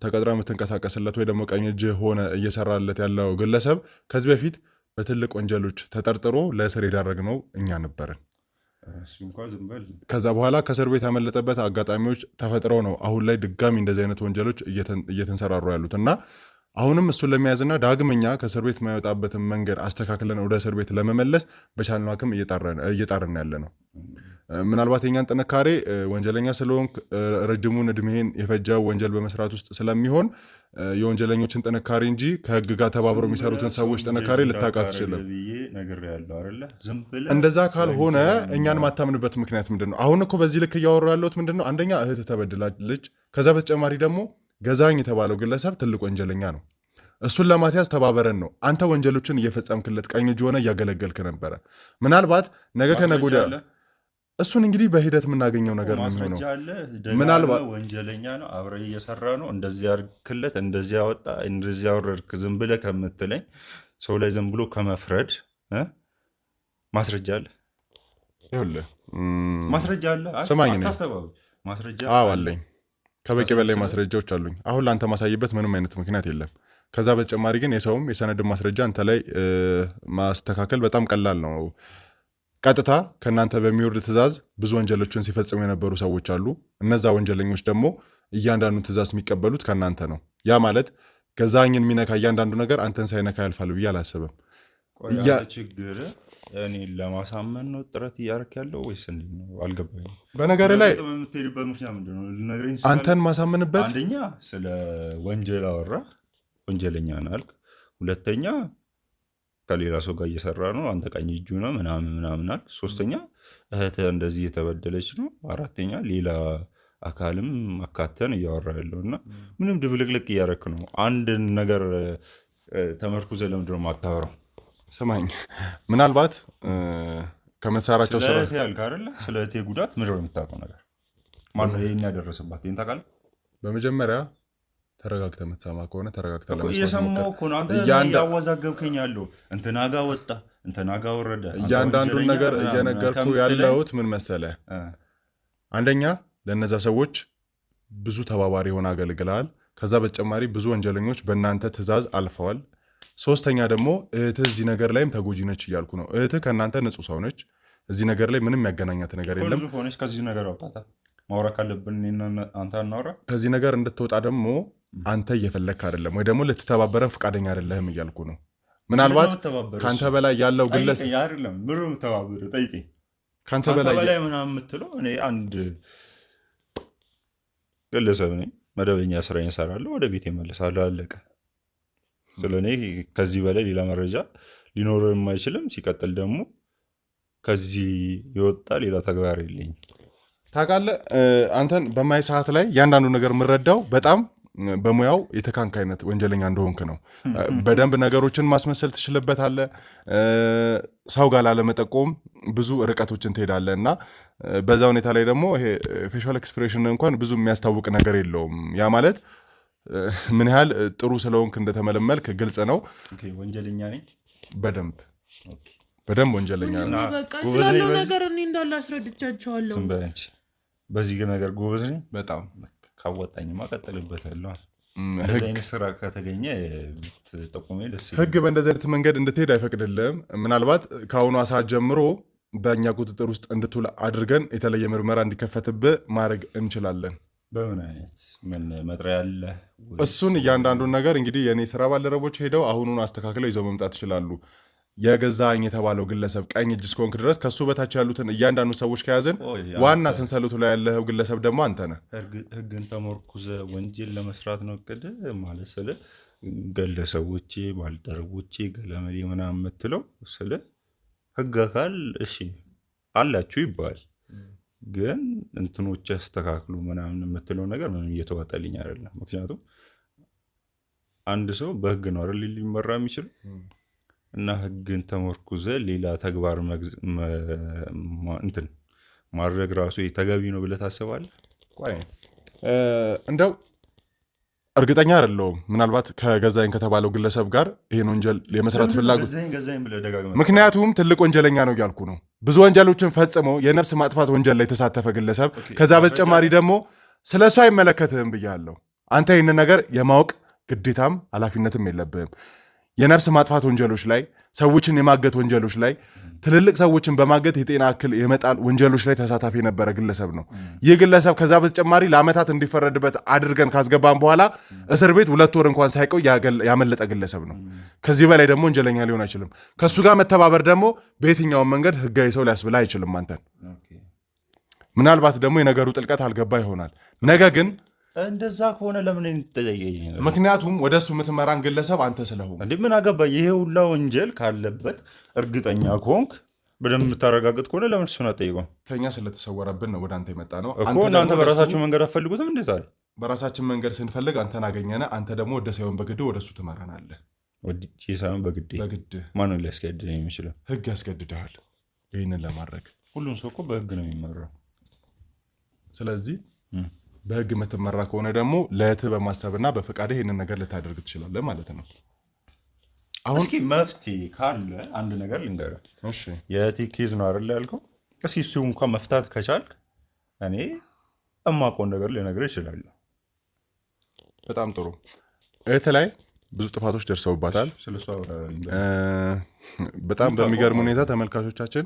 ተቀጥረ የምትንቀሳቀስለት ወይ ደግሞ ቀኝ እጅ ሆነ እየሰራለት ያለው ግለሰብ ከዚህ በፊት በትልቅ ወንጀሎች ተጠርጥሮ ለእስር የዳረግነው እኛ ነበርን። ከዛ በኋላ ከእስር ቤት ያመለጠበት አጋጣሚዎች ተፈጥረው ነው አሁን ላይ ድጋሚ እንደዚህ አይነት ወንጀሎች እየተንሰራሩ ያሉት እና አሁንም እሱን ለመያዝና ዳግመኛ ከእስር ቤት የማይወጣበትን መንገድ አስተካክለን ወደ እስር ቤት ለመመለስ በቻልነው አቅም እየጣርን ያለ ነው። ምናልባት የኛን ጥንካሬ ወንጀለኛ ስለሆንክ ረጅሙን እድሜን የፈጀው ወንጀል በመስራት ውስጥ ስለሚሆን የወንጀለኞችን ጥንካሬ እንጂ ከህግ ጋር ተባብረው የሚሰሩትን ሰዎች ጥንካሬ ልታውቅ አትችልም። እንደዛ ካልሆነ እኛን ማታምንበት ምክንያት ምንድን ነው? አሁን እኮ በዚህ ልክ እያወሩ ያለሁት ምንድን ነው? አንደኛ እህት ተበድላለች። ከዛ በተጨማሪ ደግሞ ገዛኸኝ የተባለው ግለሰብ ትልቅ ወንጀለኛ ነው። እሱን ለማስያዝ ተባበረን ነው። አንተ ወንጀሎችን እየፈጸምክለት ቀኝ እጅ ሆነ እያገለገልክ ነበረ። ምናልባት ነገ ከነገ ወዲያ እሱን እንግዲህ በሂደት የምናገኘው ነገር ነው የሚሆነው። ምናልባት ወንጀለኛ ነው፣ አብረህ እየሰራ ነው፣ እንደዚህ ያርክለት፣ እንደዚህ ያወጣ፣ እንደዚህ ያወረድክ ዝም ብለህ ከምትለኝ ሰው ላይ ዝም ብሎ ከመፍረድ ማስረጃ አለ። ይኸውልህ ማስረጃ አለ። ስማኝ፣ ማስረጃ አለኝ፣ ከበቂ በላይ ማስረጃዎች አሉኝ። አሁን ለአንተ ማሳይበት ምንም አይነት ምክንያት የለም። ከዛ በተጨማሪ ግን የሰውም የሰነድ ማስረጃ አንተ ላይ ማስተካከል በጣም ቀላል ነው። ቀጥታ ከእናንተ በሚወርድ ትእዛዝ ብዙ ወንጀሎችን ሲፈጽሙ የነበሩ ሰዎች አሉ። እነዛ ወንጀለኞች ደግሞ እያንዳንዱ ትእዛዝ የሚቀበሉት ከእናንተ ነው። ያ ማለት ገዛኸኝን የሚነካ እያንዳንዱ ነገር አንተን ሳይነካ ያልፋል ብዬ አላስብም። ችግር እኔ ለማሳመን ነው ጥረት እያደረክ ያለው ወይስ እንዴት ነው? አልገባኝም። በነገር ላይ የምትሄድበት ምክንያት ምንድን ነው? ልነግረኝ። አንተን ማሳመንበት አንደኛ ስለ ወንጀል አወራ፣ ወንጀለኛ ነህ አልክ። ሁለተኛ ከሌላ ሰው ጋር እየሰራ ነው፣ አንተ ቀኝ እጁ ነው ምናምን ምናምን አልክ። ሶስተኛ እህትህ እንደዚህ የተበደለች ነው። አራተኛ ሌላ አካልም አካተን እያወራ ያለውና ምንም ድብልቅልቅ እያረክ ነው። አንድ ነገር ተመርኩዘ ለምንድን ነው የማታወራው? ስማኝ፣ ምናልባት ከመሳራቸው ስለ እህቴ ያልክ አይደለ? ስለ እህቴ ጉዳት ምንድን ነው የምታውቀው ነገር? ማነው ይሄን ያደረሰባት? ይሄን ታውቃለህ? በመጀመሪያ ተረጋግተህ የምትሰማ ከሆነ ተረጋግተህ ለመስማት እየሰማሁ እኮ ነው። አንተ ያወዛገብከኝ ያለው እንትና ጋ ወጣ እንትና ጋ ወረደ። እያንዳንዱን ነገር እየነገርኩ ያለሁት ምን መሰለህ፣ አንደኛ ለነዛ ሰዎች ብዙ ተባባሪ ሆነ አገልግለሃል። ከዛ በተጨማሪ ብዙ ወንጀለኞች በእናንተ ትእዛዝ አልፈዋል። ሶስተኛ ደግሞ እህትህ እዚህ ነገር ላይም ተጎጂ ነች እያልኩ ነው። እህትህ ከእናንተ ንጹህ ሰው ነች። እዚህ ነገር ላይ ምንም ያገናኛት ነገር የለም። ከዚህ ነገር አውጣታ ማውራት ካለብን አንተ እናውራ። ከዚህ ነገር እንድትወጣ ደግሞ አንተ እየፈለግክ አይደለም ወይ ደግሞ ልትተባበረን ፈቃደኛ አይደለህም እያልኩ ነው። ምናልባት ከአንተ በላይ ያለው ግለሰብ አይደለም ምንም ተባብረ ጠይቄ ከአንተ በላይ ምናምን የምትለው እኔ አንድ ግለሰብ ነኝ። መደበኛ ስራዬን እሰራለሁ፣ ወደ ቤት እመለሳለሁ፣ አለቀ። ስለኔ ከዚህ በላይ ሌላ መረጃ ሊኖረው የማይችልም። ሲቀጥል ደግሞ ከዚህ የወጣ ሌላ ተግባር የለኝም። ታውቃለህ፣ አንተን በማይ ሰዓት ላይ ያንዳንዱ ነገር የምረዳው በጣም በሙያው የተካንክ አይነት ወንጀለኛ እንደሆንክ ነው። በደንብ ነገሮችን ማስመሰል ትችልበታለህ። ሰው ጋር ላለመጠቆም ብዙ ርቀቶችን ትሄዳለህ እና በዛ ሁኔታ ላይ ደግሞ ይሄ ፌሻል ኤክስፕሬሽን እንኳን ብዙ የሚያስታውቅ ነገር የለውም። ያ ማለት ምን ያህል ጥሩ ስለሆንክ እንደተመለመልክ ግልጽ ነው። ወንጀለኛ ነኝ፣ በደንብ ወንጀለኛ ነኝ። ስላለው ነገር እኔ እንዳለ አስረድቻቸዋለሁ። በዚህ ነገር ጎበዝ ነኝ በጣም። ካወጣኝማ ቀጥልበታለሁ። እንደዚህ አይነት ስራ ከተገኘ ብትጠቁሜ ደስ ይላል። ህግ በእንደዚህ አይነት መንገድ እንድትሄድ አይፈቅድልህም። ምናልባት ከአሁኑ ሰዓት ጀምሮ በእኛ ቁጥጥር ውስጥ እንድትውል አድርገን የተለየ ምርመራ እንዲከፈትብህ ማድረግ እንችላለን። በምን አይነት ምን መጥሪያ ያለ? እሱን እያንዳንዱን ነገር እንግዲህ የእኔ ስራ ባልደረቦች ሄደው አሁኑን አስተካክለው ይዘው መምጣት ይችላሉ። የገዛኝ የተባለው ግለሰብ ቀኝ እጅ እስከሆንክ ድረስ ከሱ በታች ያሉትን እያንዳንዱ ሰዎች ከያዝን ዋና ሰንሰለቱ ላይ ያለው ግለሰብ ደግሞ አንተ ነህ። ህግን ተመርኩዘ ወንጀል ለመስራት ነው እቅድ ማለት ስለ ግለሰቦቼ ባልደረቦቼ ገለመሌ ምናምን የምትለው ስለ ህግ አካል እሺ አላችሁ ይባል፣ ግን እንትኖች ያስተካክሉ ምናምን የምትለው ነገር ምንም እየተዋጠልኝ አይደለም። ምክንያቱም አንድ ሰው በህግ ነው አይደል ሊመራ የሚችል እና ህግን ተመርኩዘ ሌላ ተግባር እንትን ማድረግ ራሱ ተገቢ ነው ብለህ ታስባለህ? እንደው እርግጠኛ አይደለሁም። ምናልባት ከገዛኝ ከተባለው ግለሰብ ጋር ይሄን ወንጀል የመስራት ፍላጎት፣ ምክንያቱም ትልቅ ወንጀለኛ ነው እያልኩ ነው። ብዙ ወንጀሎችን ፈጽሞ የነፍስ ማጥፋት ወንጀል ላይ የተሳተፈ ግለሰብ፣ ከዛ በተጨማሪ ደግሞ ስለሱ አይመለከትህም ብያለሁ። አንተ ይህንን ነገር የማወቅ ግዴታም ኃላፊነትም የለብህም። የነፍስ ማጥፋት ወንጀሎች ላይ፣ ሰዎችን የማገት ወንጀሎች ላይ፣ ትልልቅ ሰዎችን በማገት የጤና እክል የመጣል ወንጀሎች ላይ ተሳታፊ የነበረ ግለሰብ ነው። ይህ ግለሰብ ከዛ በተጨማሪ ለዓመታት እንዲፈረድበት አድርገን ካስገባን በኋላ እስር ቤት 2 ወር እንኳን ሳይቆይ ያመለጠ ግለሰብ ነው። ከዚህ በላይ ደግሞ ወንጀለኛ ሊሆን አይችልም። ከእሱ ጋር መተባበር ደግሞ በየትኛውም መንገድ ህጋዊ ሰው ሊያስብላ አይችልም አንተን። ምናልባት ደግሞ የነገሩ ጥልቀት አልገባ ይሆናል። ነገ ግን እንደዛ ከሆነ ለምን እንጠየቀኝ? ምክንያቱም ወደሱ የምትመራን ግለሰብ አንተ ስለሆነ እንዴ ምን አገባ? ይሄ ሁላ ወንጀል ካለበት እርግጠኛ ከሆንክ በደንብ የምታረጋግጥ ከሆነ ለምን እሱን አትጠይቀውም? ከኛ ስለተሰወረብን ነው ወደ አንተ የመጣ ነው እኮ። እናንተ በራሳችሁ መንገድ አትፈልጉትም እንዴ? ዛሬ በራሳችን መንገድ ስንፈልግ አንተን አገኘነ። አንተ ደግሞ ወደ ሳይሆን በግድ ወደሱ ትመራናለህ። ወዲቼ ሳይሆን በግድ ማን ነው ሊያስገድደኝ የሚችለው? ህግ ያስገድድሃል ይህንን ለማድረግ። ሁሉም ሰው እኮ በህግ ነው የሚመራው። ስለዚህ በህግ የምትመራ ከሆነ ደግሞ ለእህትህ በማሰብና በፈቃድህ ይህንን ነገር ልታደርግ ትችላለህ ማለት ነው። አሁን እስኪ መፍትሄ ካለ አንድ ነገር ልንገርህ። እሺ የእህቴ ኬዝ ነው አይደል ያልከው? እስኪ እሱ እንኳን መፍታት ከቻልክ እኔ እማውቀውን ነገር ልነግርህ እችላለሁ። በጣም ጥሩ። እህትህ ላይ ብዙ ጥፋቶች ደርሰውባታል። በጣም በሚገርም ሁኔታ ተመልካቾቻችን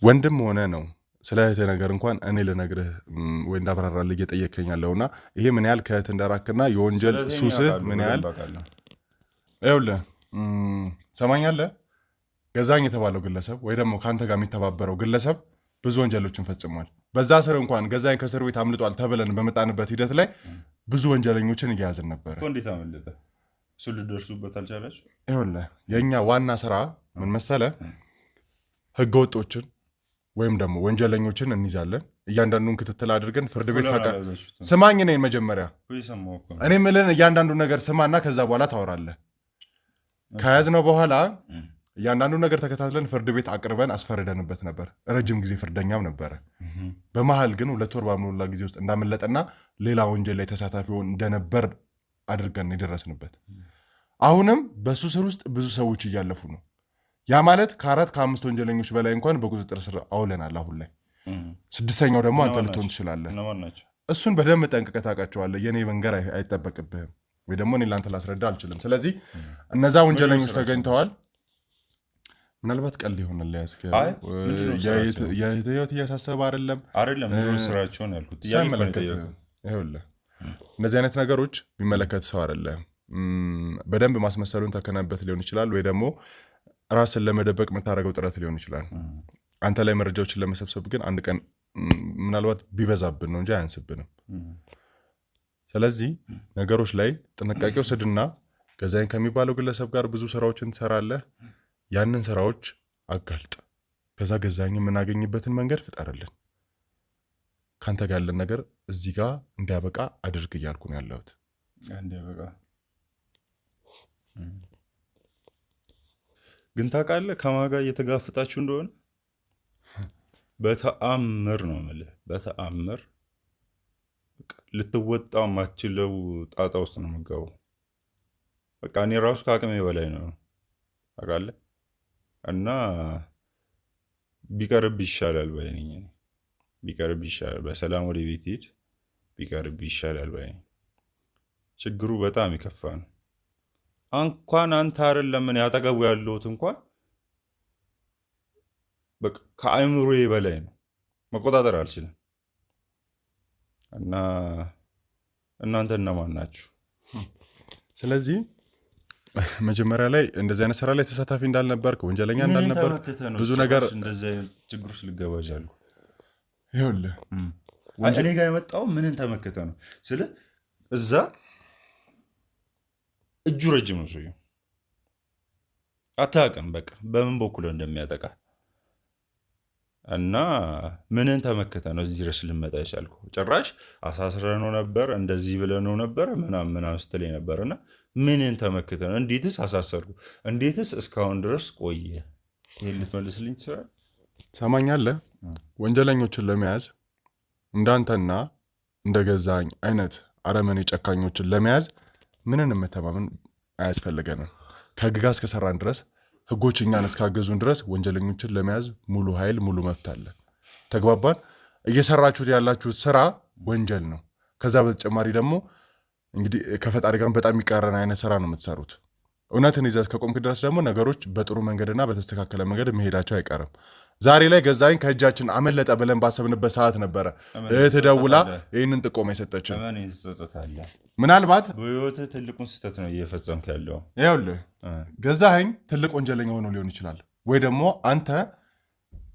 ወንድም ሆነ ነው ስለ እህትህ ነገር እንኳን እኔ ልነግርህ ወይ እንዳብራራልህ እየጠየከኝ ያለውና ይሄ ምን ያህል ከእህት እንዳራክና የወንጀል ሱስህ ምን ያህል ይኸውልህ፣ ሰማኛለህ። ገዛኝ የተባለው ግለሰብ ወይ ደግሞ ከአንተ ጋር የሚተባበረው ግለሰብ ብዙ ወንጀሎችን ፈጽሟል። በዛ ስር እንኳን ገዛኝ ከእስር ቤት አምልጧል ተብለን በመጣንበት ሂደት ላይ ብዙ ወንጀለኞችን እያያዝን ነበረ። እንዴት አመለጠ? እሱ ልደርሱበት አልቻላችሁ? ይኸውልህ የእኛ ዋና ስራ ምን መሰለህ፣ ህገ ወጦችን ወይም ደግሞ ወንጀለኞችን እንይዛለን። እያንዳንዱን ክትትል አድርገን ፍርድ ቤት ስማኝ ነኝ መጀመሪያ እኔ የምልህን እያንዳንዱን ነገር ስማና ከዛ በኋላ ታወራለህ። ከያዝነው በኋላ እያንዳንዱ ነገር ተከታትለን ፍርድ ቤት አቅርበን አስፈርደንበት ነበር። ረጅም ጊዜ ፍርደኛም ነበረ። በመሃል ግን 2 ወር ባልሞላ ጊዜ ውስጥ እንዳመለጠና ሌላ ወንጀል ላይ ተሳታፊ እንደነበር አድርገን የደረስንበት። አሁንም በሱ ስር ውስጥ ብዙ ሰዎች እያለፉ ነው። ያ ማለት ከ4 ከ5 ወንጀለኞች በላይ እንኳን በቁጥጥር ስር አውለናል። አሁን ላይ 6ኛው ደግሞ አንተ ልትሆን ትችላለህ። እሱን በደንብ ጠንቅቀህ ታውቃቸዋለህ። የኔ መንገር አይጠበቅብህም፣ ወይ ደግሞ እኔ ላንተ ላስረዳ አልችልም። ስለዚህ እነዛ ወንጀለኞች ተገኝተዋል። ምናልባት ቀል ይሆናል የህይወት እያሳሰበ አይደለም ስራቸውን ያልኩት ይኸውልህ እነዚህ አይነት ነገሮች የሚመለከት ሰው አይደለም። በደንብ ማስመሰሉን ተከናበት ሊሆን ይችላል፣ ወይ ደግሞ ራስን ለመደበቅ የምታደርገው ጥረት ሊሆን ይችላል። አንተ ላይ መረጃዎችን ለመሰብሰብ ግን አንድ ቀን ምናልባት ቢበዛብን ነው እንጂ አያንስብንም። ስለዚህ ነገሮች ላይ ጥንቃቄ ወስድና ገዛኸኝ ከሚባለው ግለሰብ ጋር ብዙ ስራዎችን ትሰራለህ። ያንን ስራዎች አጋልጥ። ከዛ ገዛኸኝ የምናገኝበትን መንገድ ፍጠርልን። ካንተ ጋር ያለን ነገር እዚህ ጋር እንዲያበቃ አድርግ እያልኩ ነው ያለሁት። ግን ታውቃለህ ከማን ጋር እየተጋፈጣችሁ እንደሆነ? በተአምር ነው የምልህ፣ በተአምር ልትወጣው የማትችለው ጣጣ ውስጥ ነው የምትገባው። በቃ እኔ ራሱ ከአቅሜ በላይ ነው ታውቃለህ። እና ቢቀርብ ይሻላል ባይ ነኝ። ቢቀርብ ይሻላል፣ በሰላም ወደ ቤት ሂድ፣ ቢቀርብ ይሻላል ባይ ነኝ። ችግሩ በጣም ይከፋ ነው። እንኳን አንተ አይደለም እኔ አጠገቡ ያለሁት እንኳን በቃ ከአእምሮዬ በላይ ነው፣ መቆጣጠር አልችልም። እና እናንተ እነማን ናችሁ? ስለዚህ መጀመሪያ ላይ እንደዚህ አይነት ስራ ላይ ተሳታፊ እንዳልነበር ወንጀለኛ እንዳልነበር ብዙ ነገር እንደዚህ አይነት ችግር ውስጥ ልገባ ቻልኩ። ይኸውልህ እኔ ጋር የመጣው ምንን ተመክተ ነው? ስለ እዛ እጁ ረጅም ነው ሰውዬው፣ አታውቅም በቃ በምን በኩል እንደሚያጠቃ እና ምንን ተመክተ ነው እዚህ ድረስ ልመጣ የቻልኩ? ጭራሽ አሳስረነው ነበር እንደዚህ ብለነው ነበር ምናምን ስትለኝ ነበርና ምንን ተመክተ ነው? እንዴትስ አሳሰርኩ? እንዴትስ እስካሁን ድረስ ቆየ? ይሄን ልትመልስልኝ ትችላለህ? ሰማኛለህ? ወንጀለኞችን ለመያዝ እንዳንተና እንደገዛኸኝ አይነት አረመኔ ጨካኞችን ለመያዝ ምንን መተማመን አያስፈልገንም። ከህግ ጋር እስከሰራን ድረስ ህጎች እኛን እስካገዙን ድረስ ወንጀለኞችን ለመያዝ ሙሉ ኃይል ሙሉ መብት አለ። ተግባባን? እየሰራችሁት ያላችሁት ስራ ወንጀል ነው። ከዛ በተጨማሪ ደግሞ እንግዲህ ከፈጣሪ ጋር በጣም የሚቃረን አይነት ስራ ነው የምትሰሩት። እውነትን ይዘህ ከቆምክ ድረስ ደግሞ ነገሮች በጥሩ መንገድና በተስተካከለ መንገድ መሄዳቸው አይቀርም። ዛሬ ላይ ገዛኸኝ ከእጃችን አመለጠ ብለን ባሰብንበት ሰዓት ነበረ እህት ደውላ ይህንን ጥቆማ የሰጠችን። ምናልባት በህይወትህ ትልቁን ስህተት ነው እየፈጸምክ ያለው። ይኸውልህ ገዛኸኝ ትልቅ ወንጀለኛ ሆኖ ሊሆን ይችላል፣ ወይ ደግሞ አንተ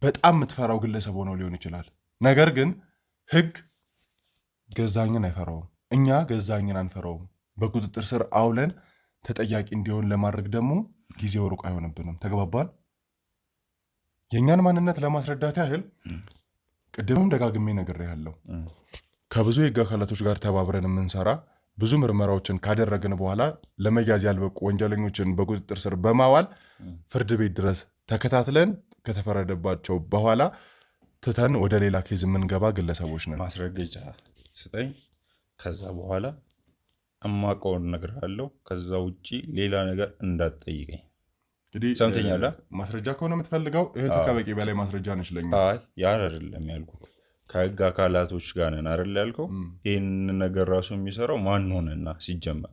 በጣም የምትፈራው ግለሰብ ሆኖ ሊሆን ይችላል። ነገር ግን ህግ ገዛኸኝን አይፈራውም፣ እኛ ገዛኸኝን አንፈራውም። በቁጥጥር ስር አውለን ተጠያቂ እንዲሆን ለማድረግ ደግሞ ጊዜው ሩቅ አይሆንብንም። ተግባባን? የእኛን ማንነት ለማስረዳት ያህል ቅድምም ደጋግሜ ነግሬሃለሁ። ከብዙ የህግ አካላቶች ጋር ተባብረን የምንሰራ ብዙ ምርመራዎችን ካደረግን በኋላ ለመያዝ ያልበቁ ወንጀለኞችን በቁጥጥር ስር በማዋል ፍርድ ቤት ድረስ ተከታትለን ከተፈረደባቸው በኋላ ትተን ወደ ሌላ ኬዝ የምንገባ ግለሰቦች ነን። ማስረገጫ ስጠኝ፣ ከዛ በኋላ እማውቀውን እነግርሃለሁ። ከዛ ውጭ ሌላ ነገር እንዳትጠይቀኝ። ሰምተኛል? ማስረጃ ከሆነ የምትፈልገው እህት ከበቂ በላይ ማስረጃ ነች ለኛ። ያን አይደለም ያልኩት፣ ከህግ አካላቶች ጋር ነን አይደል ያልከው። ይህን ነገር ራሱ የሚሰራው ማን ሆነና ሲጀመር፣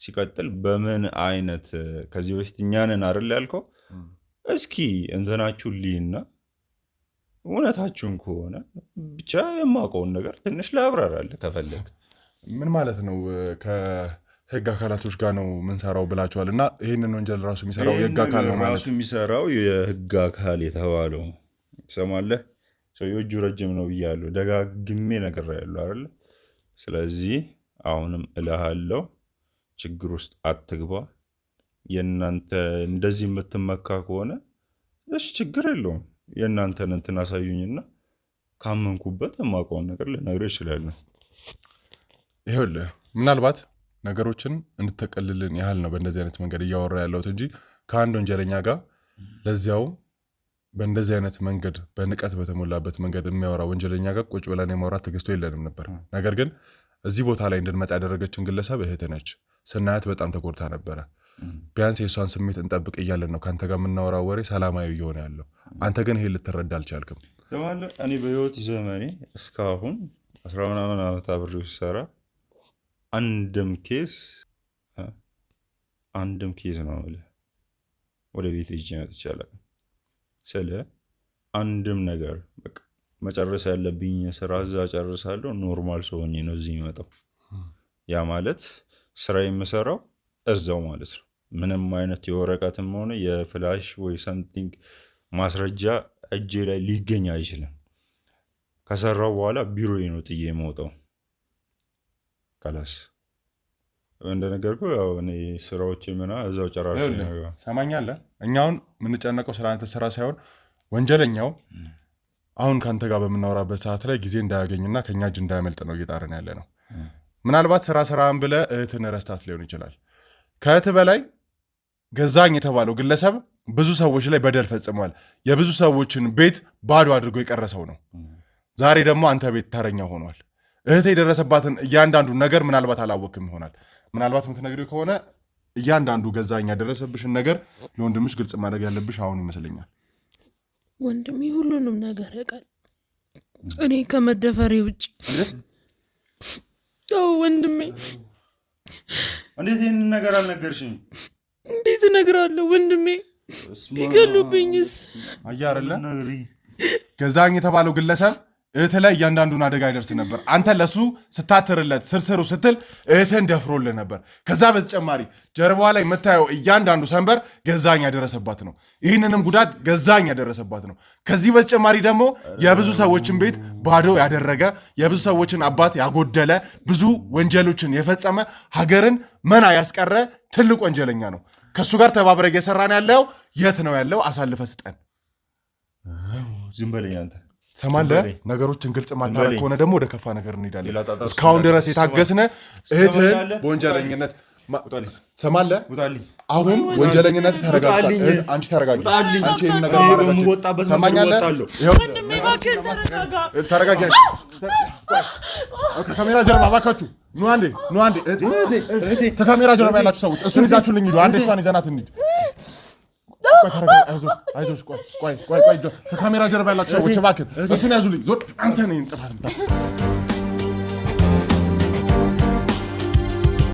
ሲቀጥል በምን አይነት ከዚህ በፊት እኛ ነን አይደል ያልከው። እስኪ እንትናችሁ ልይና እውነታችሁን ከሆነ ብቻ የማውቀውን ነገር ትንሽ ላብራራለህ ከፈለግ። ምን ማለት ነው? ከህግ አካላቶች ጋር ነው ምንሰራው ብላችኋል። እና ይህንን ወንጀል ራሱ የሚሰራው የህግ አካል ነው ማለት ራሱ የሚሰራው የህግ አካል የተባለው ትሰማለህ። ሰውዬው እጁ ረጅም ነው ብያለሁ፣ ደጋግሜ ነግሬሃለሁ አይደል? ስለዚህ አሁንም እልሃለሁ ችግር ውስጥ አትግባ። የእናንተ እንደዚህ የምትመካ ከሆነ እሺ ችግር የለውም። የእናንተን እንትን አሳዩኝና ካመንኩበት የማውቀውን ነገር ልነግርህ እችላለሁ። ይኸውልህ ምናልባት ነገሮችን እንድትቀልልን ያህል ነው በእንደዚህ አይነት መንገድ እያወራ ያለሁት እንጂ ከአንድ ወንጀለኛ ጋር ለዚያው በእንደዚህ አይነት መንገድ በንቀት በተሞላበት መንገድ የሚያወራ ወንጀለኛ ጋር ቁጭ ብለን የማውራት ትዕግስቱ የለንም ነበር። ነገር ግን እዚህ ቦታ ላይ እንድንመጣ ያደረገችን ግለሰብ እህት ነች። ስናያት በጣም ተጎድታ ነበረ። ቢያንስ የእሷን ስሜት እንጠብቅ እያለን ነው ከአንተ ጋር የምናወራው ወሬ ሰላማዊ እየሆነ ያለው። አንተ ግን ይሄ ልትረዳ አልቻልክም። እኔ በህይወት ዘመኔ እስካሁን 10 ምናምን ዓመት አብሬው ሲሰራ አንድም ኬዝ ነው ወደ ቤት ይዤ መጥቻለሁ። ስለ አንድም ነገር በቃ መጨረስ ያለብኝ ስራ እዛ ጨርሳለሁ። ኖርማል ሰው ሆኜ ነው እዚህ የሚመጣው። ያ ማለት ስራ የምሰራው እዛው ማለት ነው። ምንም አይነት የወረቀትም ሆነ የፍላሽ ወይ ሰምቲንግ ማስረጃ እጄ ላይ ሊገኝ አይችልም። ከሰራው በኋላ ቢሮዬ ነው ጥዬ የምወጣው። ካላስ እንደነገርኩህ ያው እኔ ስራዎች እዛው ጨራሽ ነው። ሰማኛለህ? እኛውን የምንጨነቀው ስለ አንተ ስራ ሳይሆን ወንጀለኛው አሁን ካንተ ጋር በምናወራበት ሰዓት ላይ ጊዜ እንዳያገኝና ከኛ እጅ እንዳያመልጥ ነው እየጣርን ያለ ነው። ምናልባት ስራን ብለህ እህትን ረስታት ሊሆን ይችላል። ከእህት በላይ ገዛኝ የተባለው ግለሰብ ብዙ ሰዎች ላይ በደል ፈጽሟል። የብዙ ሰዎችን ቤት ባዶ አድርጎ የቀረሰው ነው። ዛሬ ደግሞ አንተ ቤት ተረኛ ሆኗል። እህቴ የደረሰባትን እያንዳንዱ ነገር ምናልባት አላወቅም ይሆናል። ምናልባት የምትነግሪው ከሆነ እያንዳንዱ ገዛኝ ያደረሰብሽን ነገር ለወንድምሽ ግልጽ ማድረግ ያለብሽ አሁን ይመስለኛል። ወንድሜ ሁሉንም ነገር ያውቃል፣ እኔ ከመደፈሬ ውጭ። ወንድሜ እንዴት ይህንን ነገር አልነገርሽኝ? እንዴት እነግራለሁ ወንድሜ? ይገሉብኝስ? አየህ አይደለ ገዛኝ የተባለው ግለሰብ እህት ላይ እያንዳንዱን አደጋ ይደርስ ነበር። አንተ ለሱ ስታትርለት ስርስሩ ስትል እህትን ደፍሮልህ ነበር። ከዛ በተጨማሪ ጀርባዋ ላይ የምታየው እያንዳንዱ ሰንበር ገዛኝ ያደረሰባት ነው። ይህንንም ጉዳት ገዛኝ ያደረሰባት ነው። ከዚህ በተጨማሪ ደግሞ የብዙ ሰዎችን ቤት ባዶ ያደረገ፣ የብዙ ሰዎችን አባት ያጎደለ፣ ብዙ ወንጀሎችን የፈጸመ፣ ሀገርን መና ያስቀረ ትልቅ ወንጀለኛ ነው። ከሱ ጋር ተባብረ እየሰራን ያለው የት ነው ያለው? አሳልፈ ስጠን። ዝም በለኝ አንተ። ሰማለህ? ነገሮችን ግልጽ ማታረግ ከሆነ ደግሞ ወደ ከፋ ነገር እንሄዳለን። እስካሁን ድረስ የታገስነ እህትህን በወንጀለኝነት ሰማለህ? አሁን ወንጀለኝነት ተረጋግጧል። አንቺ ተረጋጊ። አንቺ ይሄን ነገር ማረጋግጥ ሰማኛለህ? ተረጋጊ። ከካሜራ ጀርባ እባካችሁ ኑ አንዴ። ከካሜራ ጀርባ ያላችሁ ሰዎች እሱን ይዛችሁልኝ ሂዱ። አንዴ እሷን ይዘናት እንሂድ። አይዞሽ ቆይ ከካሜራ ጀርባ ያላችሁ ሰዎች እባክህ እሱን ያዙልኝ። ዞር አንተ ነኝ ጥፋት